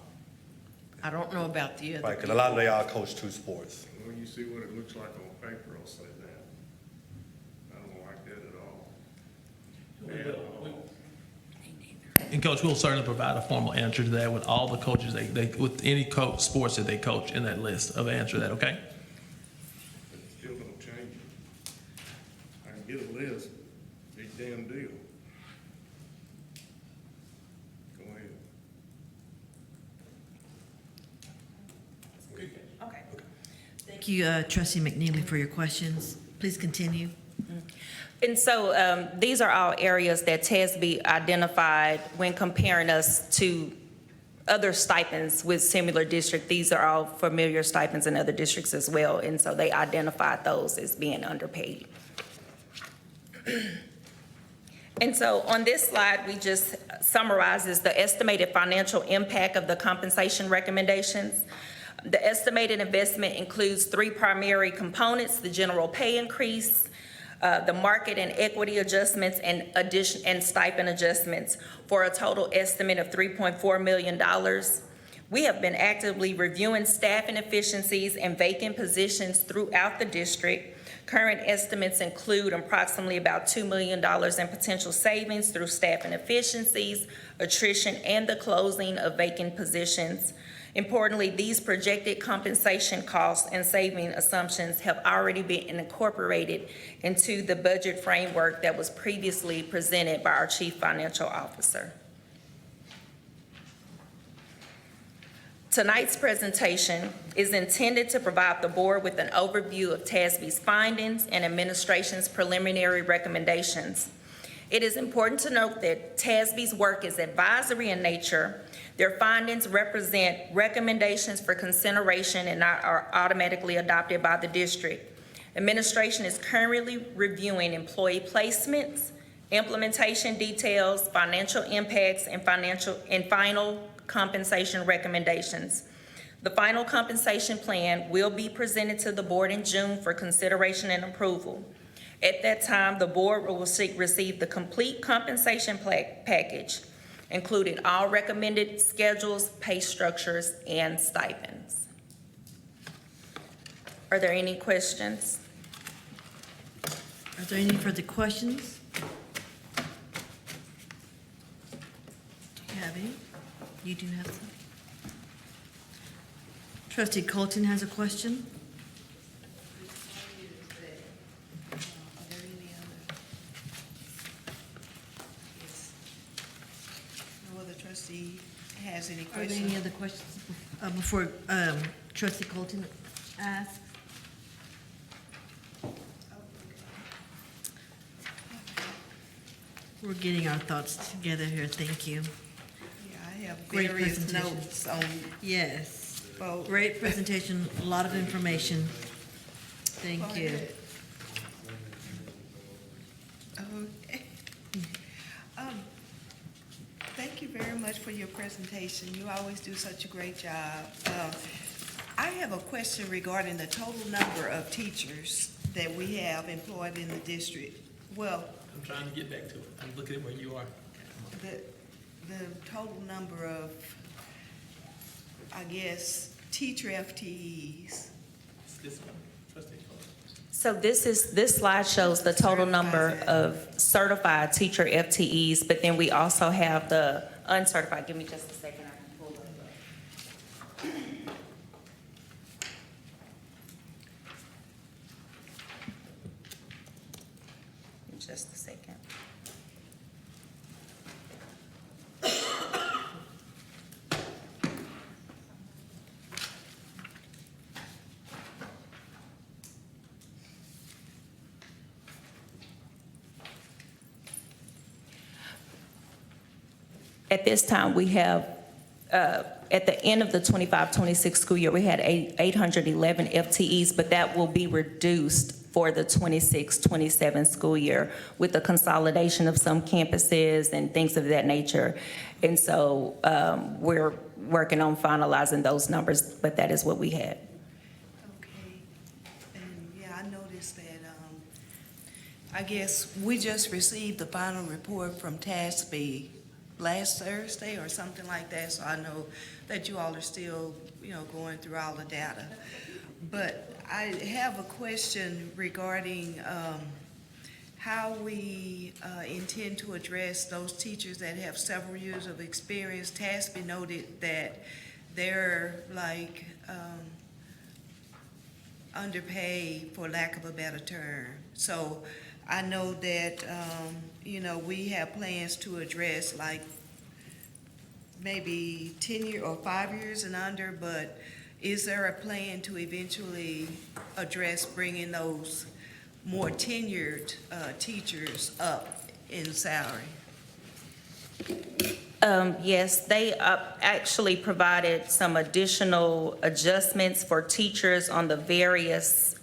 I don't know about the other.
Right, because a lot of they all coach two sports.
When you see what it looks like on paper, I'll say that. I don't like that at all.
And Coach, we'll certainly provide a formal answer to that with all the coaches, with any sports that they coach in that list of answer to that, okay?
But it still don't change it. I can get a list, big damn deal. Go ahead.
Okay.
Thank you, Trustee McNeely, for your questions. Please continue.
And so these are all areas that TASB identified when comparing us to other stipends with similar district. These are all familiar stipends in other districts as well, and so they identified those as being underpaid. And so on this slide, we just summarizes the estimated financial impact of the compensation recommendations. The estimated investment includes three primary components: the general pay increase, the market and equity adjustments, and stipend adjustments, for a total estimate of $3.4 million. We have been actively reviewing staffing efficiencies and vacant positions throughout the district. Current estimates include approximately about $2 million in potential savings through staffing efficiencies, attrition, and the closing of vacant positions. Importantly, these projected compensation costs and saving assumptions have already been incorporated into the budget framework that was previously presented by our Chief Financial Officer. Tonight's presentation is intended to provide the board with an overview of TASB's findings and administration's preliminary recommendations. It is important to note that TASB's work is advisory in nature. Their findings represent recommendations for consideration and are automatically adopted by the district. Administration is currently reviewing employee placements, implementation details, financial impacts, and final compensation recommendations. The final compensation plan will be presented to the board in June for consideration and approval. At that time, the board will receive the complete compensation package, including all recommended schedules, pay structures, and stipends. Are there any questions?
Are there any further questions? Do you have any? You do have some. Trustee Colton has a question.
No other trustee has any
Are there
questions?
any other questions before Trustee Colton asks? We're getting our thoughts together here. Thank you.
Yeah, I have
Great
various
presentation.
notes on
Yes.
both.
Great presentation, a lot of information. Thank
Go
you.
ahead. Okay. Thank you very much for your presentation. You always do such a great job. I have a question regarding the total number of teachers that we have employed in the district. Well,
I'm trying to get back to it. I'm looking at where you are.
the total number of, I guess, teacher FTEs.
So this slide shows the total number of certified teacher FTEs, but then we also have the uncertified. Give me just a second, I can pull it up. Just a second. At this time, we have, at the end of the 25-26 school year, we had 811 FTEs, but that will be reduced for the 26-27 school year with the consolidation of some campuses and things of that nature. And so we're working on finalizing those numbers, but that is what we had.
Okay, and yeah, I noticed that, I guess we just received the final report from TASB last Thursday or something like that, so I know that you all are still, going through all the data. But I have a question regarding how we intend to address those teachers that have several years of experience. TASB noted that they're like underpaid, for lack of a better term. So I know that, we have plans to address like maybe 10 or 5 years and under, but is there a plan to eventually address bringing those more tenured teachers up in salary?
Yes, they actually provided some additional adjustments for teachers on the various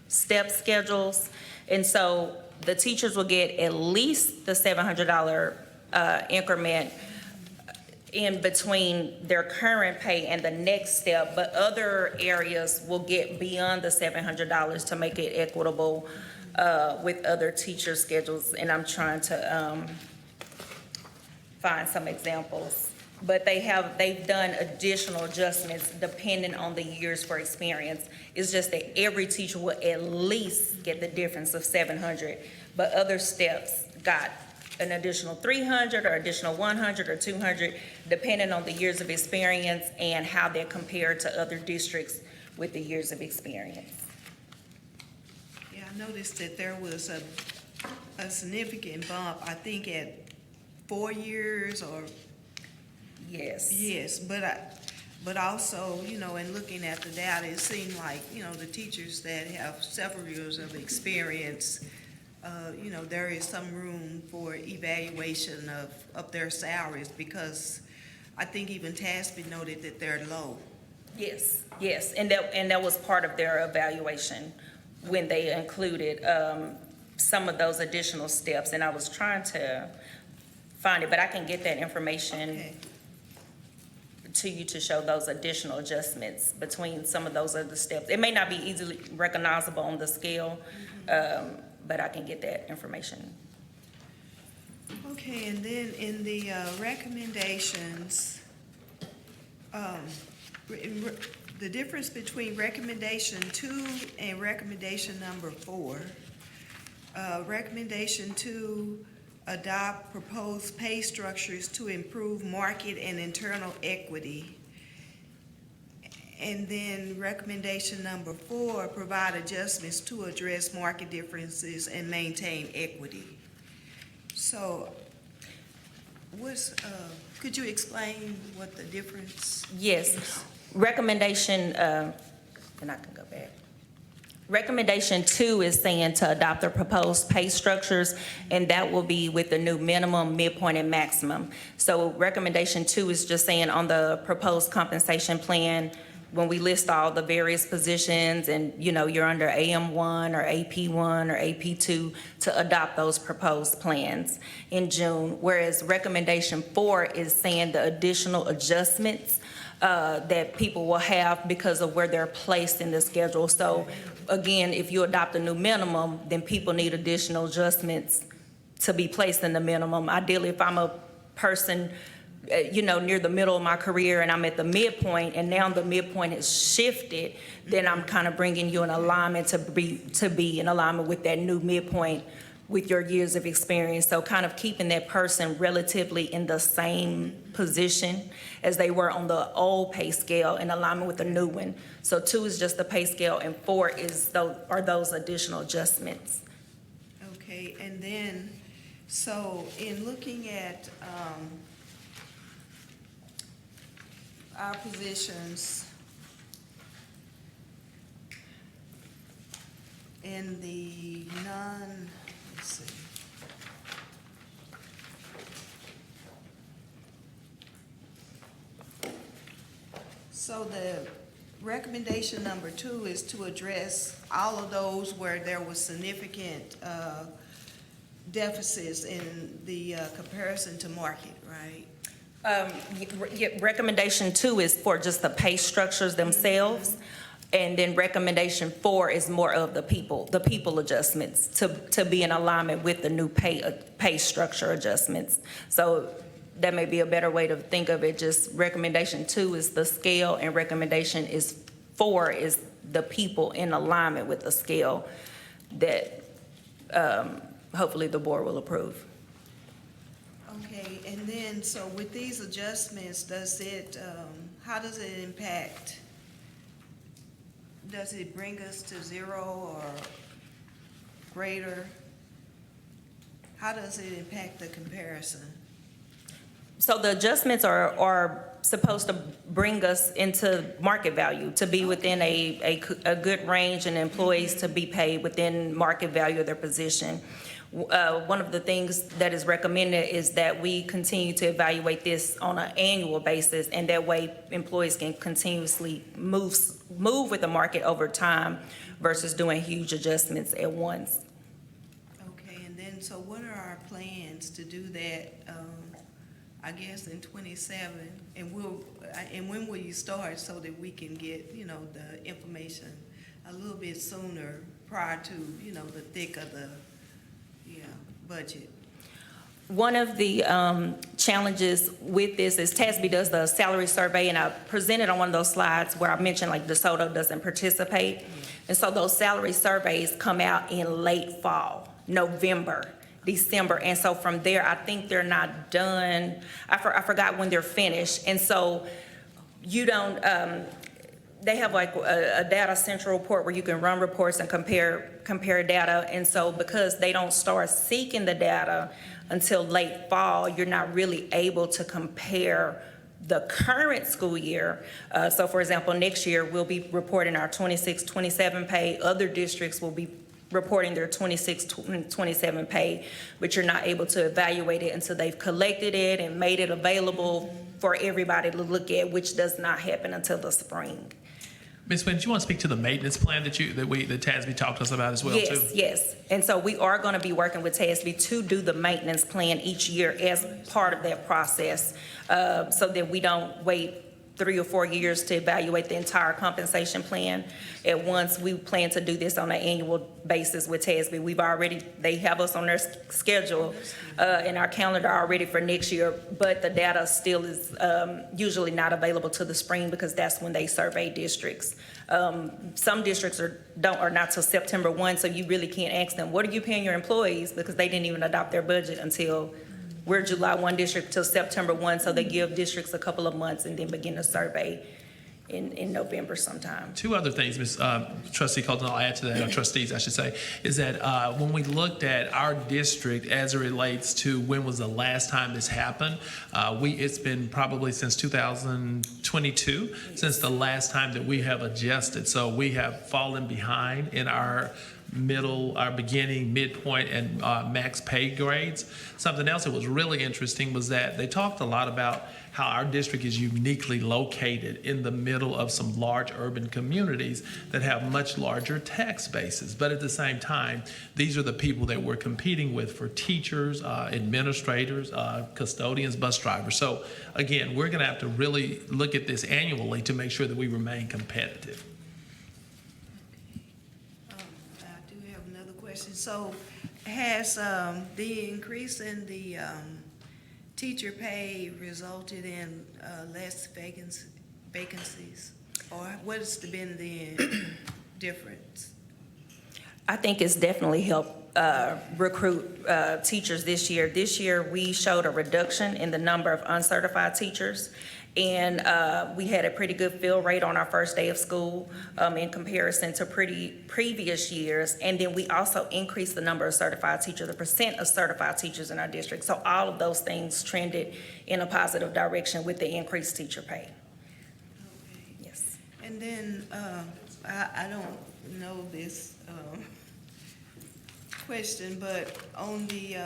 step schedules. And so the teachers will get at least the $700 increment in between their current pay and the next step, but other areas will get beyond the $700 to make it equitable with other teacher schedules. And I'm trying to find some examples. But they've done additional adjustments depending on the years for experience. It's just that every teacher will at least get the difference of $700, but other steps got an additional $300 or additional $100 or $200, depending on the years of experience and how they're compared to other districts with the years of experience.
Yeah, I noticed that there was a significant bump, I think at 4 years or.
Yes.
Yes, but also, in looking at the data, it seemed like, the teachers that have several years of experience, there is some room for evaluation of their salaries, because I think even TASB noted that they're low.
Yes, and that was part of their evaluation when they included some of those additional steps, and I was trying to find it, but I can get that information.
Okay.
To you to show those additional adjustments between some of those other steps. It may not be easily recognizable on the scale, but I can get that information.
Okay, and then in the recommendations, the difference between recommendation 2 and recommendation number 4. Recommendation 2, adopt proposed pay structures to improve market and internal equity. And then recommendation number 4, provide adjustments to address market differences and maintain equity. So could you explain what the difference?
Yes, recommendation, and I can go back. Recommendation 2 is saying to adopt the proposed pay structures, and that will be with the new minimum, midpoint, and maximum. So recommendation 2 is just saying on the proposed compensation plan, when we list all the various positions and, you're under AM1 or AP1 or AP2, to adopt those proposed plans in June. Whereas recommendation 4 is saying the additional adjustments that people will have because of where they're placed in the schedule. So again, if you adopt a new minimum, then people need additional adjustments to be placed in the minimum. Ideally, if I'm a person, near the middle of my career and I'm at the midpoint, and now the midpoint has shifted, then I'm kind of bringing you in alignment to be in alignment with that new midpoint with your years of experience. So kind of keeping that person relatively in the same position as they were on the old pay scale in alignment with the new one. So 2 is just the pay scale, and 4 are those additional adjustments.
Okay, and then, so in looking at our positions in the let's see. So the recommendation number 2 is to address all of those where there was significant deficits in the comparison to market, right?
Recommendation 2 is for just the pay structures themselves. And then recommendation 4 is more of the people adjustments to be in alignment with the new pay structure adjustments. So that may be a better way to think of it. Just recommendation 2 is the scale, and recommendation 4 is the people in alignment with the scale that hopefully the board will approve.
Okay, and then, so with these adjustments, how does it impact? Does it bring us to 0 or greater? How does it impact the comparison?
So the adjustments are supposed to bring us into market value, to be within a good range, and employees to be paid within market value of their position. One of the things that is recommended is that we continue to evaluate this on an annual basis, and that way employees can continuously move with the market over time versus doing huge adjustments at once.
Okay, and then, so what are our plans to do that, I guess in 27? And when will you start so that we can get, the information a little bit sooner prior to, the thick of the budget?
One of the challenges with this is TASB does the salary survey, and I presented on one of those slides where I mentioned like DeSoto doesn't participate. And so those salary surveys come out in late fall, November, December. And so from there, I think they're not done. I forgot when they're finished. And so you don't, they have like a data central report where you can run reports and compare data. And so because they don't start seeking the data until late fall, you're not really able to compare the current school year. So for example, next year we'll be reporting our 26-27 pay. Other districts will be reporting their 26-27 pay, but you're not able to evaluate it until they've collected it and made it available for everybody to look at, which does not happen until the spring.
Ms. Wynn, do you want to speak to the maintenance plan that TASB talked to us about as well, too?
Yes. And so we are going to be working with TASB to do the maintenance plan each year as part of that process, so that we don't wait 3 or 4 years to evaluate the entire compensation plan at once. We plan to do this on an annual basis with TASB. They have us on their schedule in our calendar already for next year, but the data still is usually not available till the spring because that's when they survey districts. Some districts are not till September 1, so you really can't ask them, what are you paying your employees? Because they didn't even adopt their budget until we're July 1 district till September 1, so they give districts a couple of months and then begin a survey in November sometime.
2 other things, Ms. Trustee Colton, I'll add to that, or trustees, I should say, is that when we looked at our district as it relates to when was the last time this happened, it's been probably since 2022, since the last time that we have adjusted. So we have fallen behind in our beginning, midpoint, and max pay grades. Something else that was really interesting was that they talked a lot about how our district is uniquely located in the middle of some large urban communities that have much larger tax bases. But at the same time, these are the people that we're competing with for teachers, administrators, custodians, bus drivers. So again, we're gonna have to really look at this annually to make sure that we remain competitive.
So has the increase in the teacher pay resulted in less vacancies? Or what has been the difference?
I think it's definitely helped recruit teachers this year. This year, we showed a reduction in the number of uncertified teachers, and we had a pretty good fill rate on our first day of school in comparison to previous years. And then we also increased the number of certified teachers, the percent of certified teachers in our district. So all of those things trended in a positive direction with the increased teacher pay.
Okay.
Yes.
And then, I don't know this question, but on the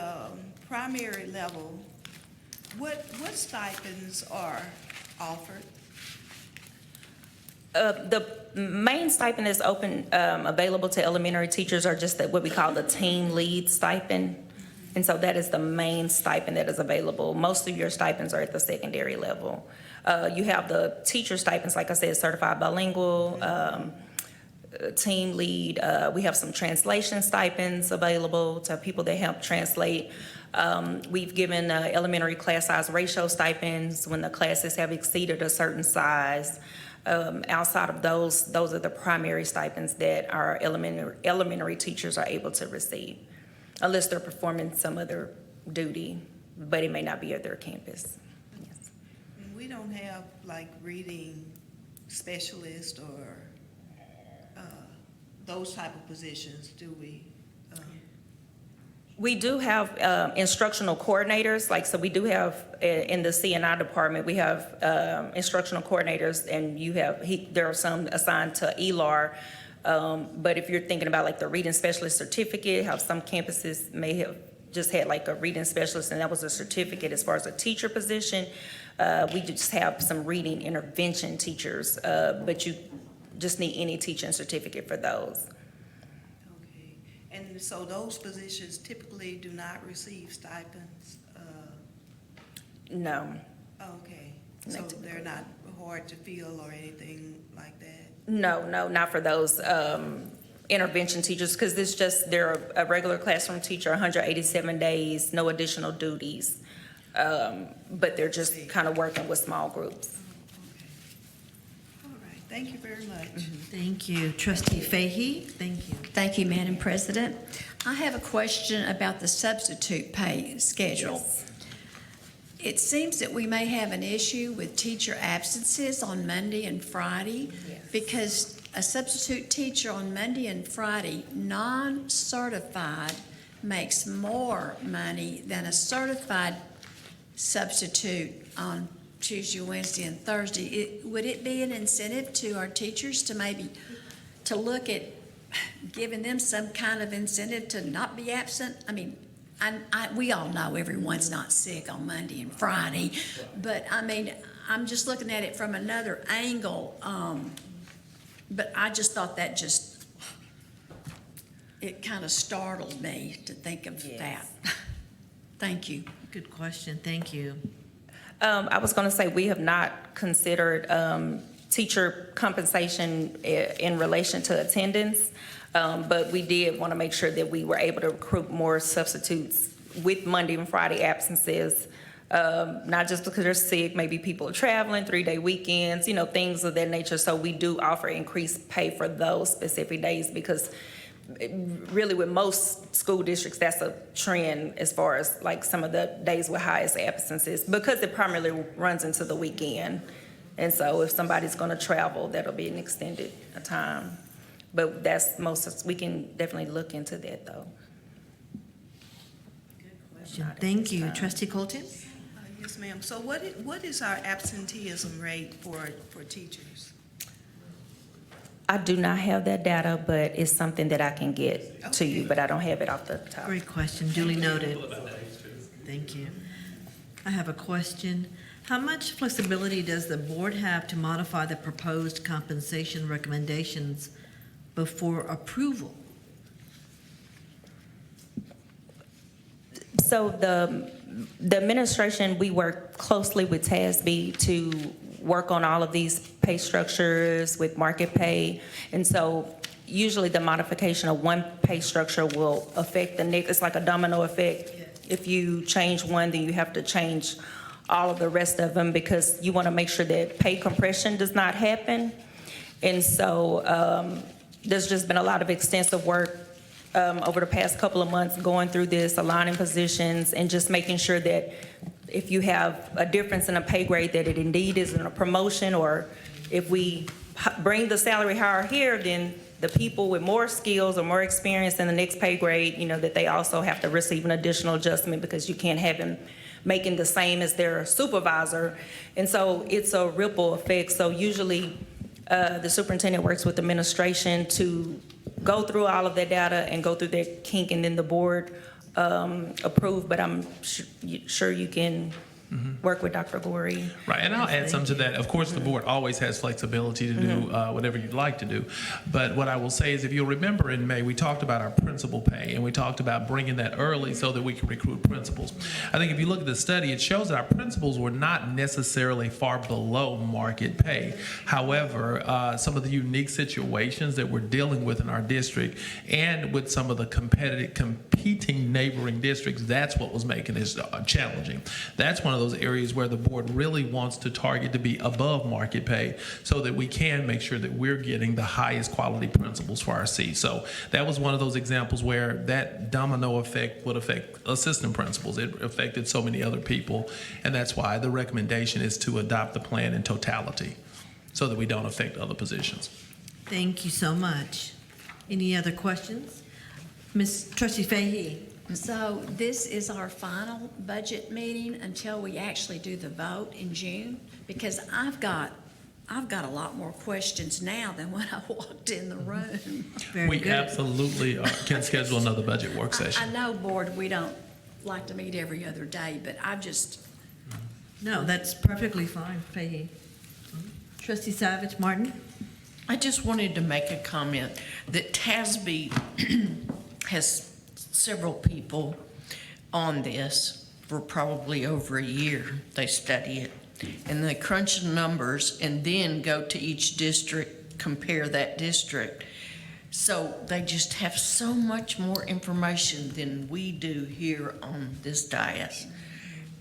primary level, what stipends are offered?
The main stipend is open, available to elementary teachers, are just what we call the team lead stipend. And so that is the main stipend that is available. Most of your stipends are at the secondary level. You have the teacher stipends, like I said, certified bilingual, team lead. We have some translation stipends available to people that help translate. We've given elementary class size ratio stipends when the classes have exceeded a certain size. Outside of those are the primary stipends that our elementary teachers are able to receive, unless they're performing some other duty, but it may not be at their campus. Yes.
We don't have like reading specialists or those type of positions, do we?
We do have instructional coordinators, so we do have in the C&I department, we have instructional coordinators, and there are some assigned to ELAR, but if you're thinking about like the reading specialist certificate, how some campuses may have just had like a reading specialist and that was a certificate. As far as a teacher position, we just have some reading intervention teachers, but you just need any teaching certificate for those.
Okay, and so those positions typically do not receive stipends?
No.
Okay,
No,
so
typically.
they're not hard to fill or anything like that?
No, not for those intervention teachers, because they're a regular classroom teacher, 187 days, no additional duties, but they're just kind of working with small groups.
All right, thank you very much.
Thank you. Trustee Fahey, thank you.
Thank you, Madam President. I have a question about the substitute pay schedule. It seems that we may have an issue with teacher absences on Monday and Friday, because a substitute teacher on Monday and Friday, non-certified, makes more money than a certified substitute on Tuesday, Wednesday, and Thursday. Would it be an incentive to our teachers to look at giving them some kind of incentive to not be absent? I mean, we all know everyone's not sick on Monday and Friday, but I mean, I'm just looking at it from another angle. But I just thought that it kind of startled me to think of that. Thank you.
Good question. Thank you.
I was going to say, we have not considered teacher compensation in relation to attendance, but we did want to make sure that we were able to recruit more substitutes with Monday and Friday absences, not just because they're sick, maybe people are traveling, 3-day weekends, things of that nature. So we do offer increased pay for those specific days, because really with most school districts, that's a trend as far as like some of the days with highest absences, because it primarily runs into the weekend. And so if somebody's going to travel, that'll be an extended time. But we can definitely look into that, though.
Thank you. Trustee Colton?
Yes, ma'am. So what is our absenteeism rate for teachers?
I do not have that data, but it's something that I can get to you, but I don't have it off the top.
Great question. Duly noted. Thank you. I have a question. How much flexibility does the board have to modify the proposed compensation recommendations before approval?
So the administration, we work closely with TASB to work on all of these pay structures with market pay. And so usually the modification of one pay structure will affect the next. It's like a domino effect. if you change one, then you have to change all of the rest of them because you want to make sure that pay compression does not happen. And so there's just been a lot of extensive work over the past couple of months going through this, aligning positions, and just making sure that if you have a difference in a pay grade, that it indeed isn't a promotion, or if we bring the salary higher here, then the people with more skills or more experience in the next pay grade, that they also have to receive an additional adjustment because you can't have them making the same as their supervisor. And so it's a ripple effect. So usually the superintendent works with administration to go through all of that data and go through that kink, and then the board approve. But I'm sure you can work with Dr. Gorey.
Right, and I'll add something to that. Of course, the board always has flexibility to do whatever you'd like to do. But what I will say is, if you'll remember in May, we talked about our principal pay, and we talked about bringing that early so that we can recruit principals. I think if you look at the study, it shows that our principals were not necessarily far below market pay. However, some of the unique situations that we're dealing with in our district and with some of the competing neighboring districts, that's what was making this challenging. That's one of those areas where the board really wants to target to be above market pay so that we can make sure that we're getting the highest quality principals for our seats. So that was one of those examples where that domino effect would affect assistant principals. It affected so many other people, and that's why the recommendation is to adopt the plan in totality so that we don't affect other positions.
Thank you so much. Any other questions? Trustee Fahey?
So this is our final budget meeting until we actually do the vote in June? Because I've got a lot more questions now than when I walked in the room.
Very
We
good.
absolutely can schedule another budget work
I
session.
know, board, we don't like to meet every other day, but
No, that's perfectly fine, Fahey. Trustee Savage Martin?
I just wanted to make a comment that TASB has several people on this for probably over a year. They study it, and they crunch the numbers and then go to each district, compare that district. So they just have so much more information than we do here on this dais.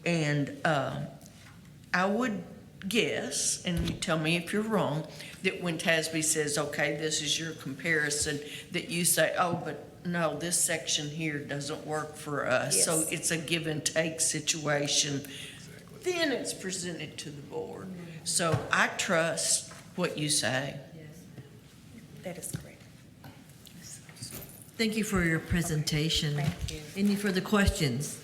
And I would guess, and you tell me if you're wrong, that when TASB says, okay, this is your comparison, that you say, oh, but no, this section here doesn't work for us.
Yes.
So it's a give and take situation. Then it's presented to the board. So I trust what you say.
That is correct.
Thank you for your presentation.
Thank you.
Any further questions?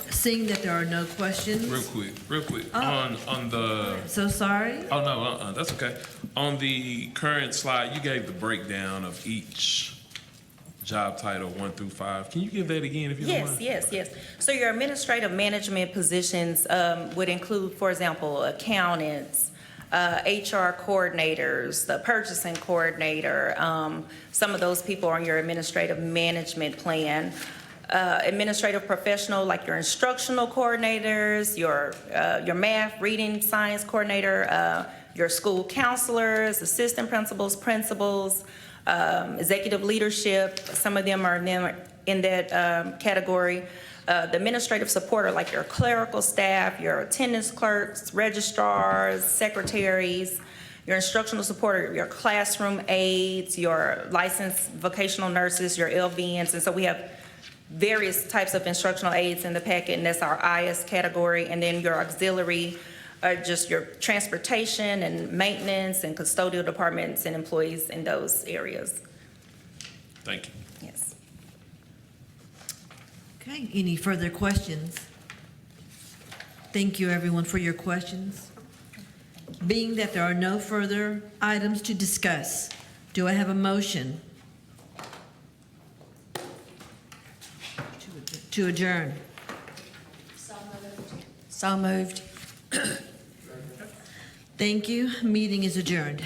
Seeing that there are no questions.
Real quick.
Oh.
On the,
So sorry.
oh no, that's okay. On the current slide, you gave the breakdown of each job title 1 through 5. Can you give that again if you don't mind?
Yes. So your administrative management positions would include, for example, accountants, HR coordinators, the purchasing coordinator. Some of those people are on your administrative management plan. Administrative professional, like your instructional coordinators, your math, reading, science coordinator, your school counselors, assistant principals, executive leadership. Some of them are in that category. The administrative support are like your clerical staff, your attendance clerks, registrars, secretaries. Your instructional support are your classroom aides, your licensed vocational nurses, your LVNs. And so we have various types of instructional aides in the packet, and that's our IS category. And then your auxiliary are just your transportation and maintenance and custodial departments and employees in those areas.
Thank you.
Yes.
Okay, any further questions? Thank you, everyone, for your questions. Being that there are no further items to discuss, do I have a motion to adjourn?
so moved.
Thank you. Meeting is adjourned.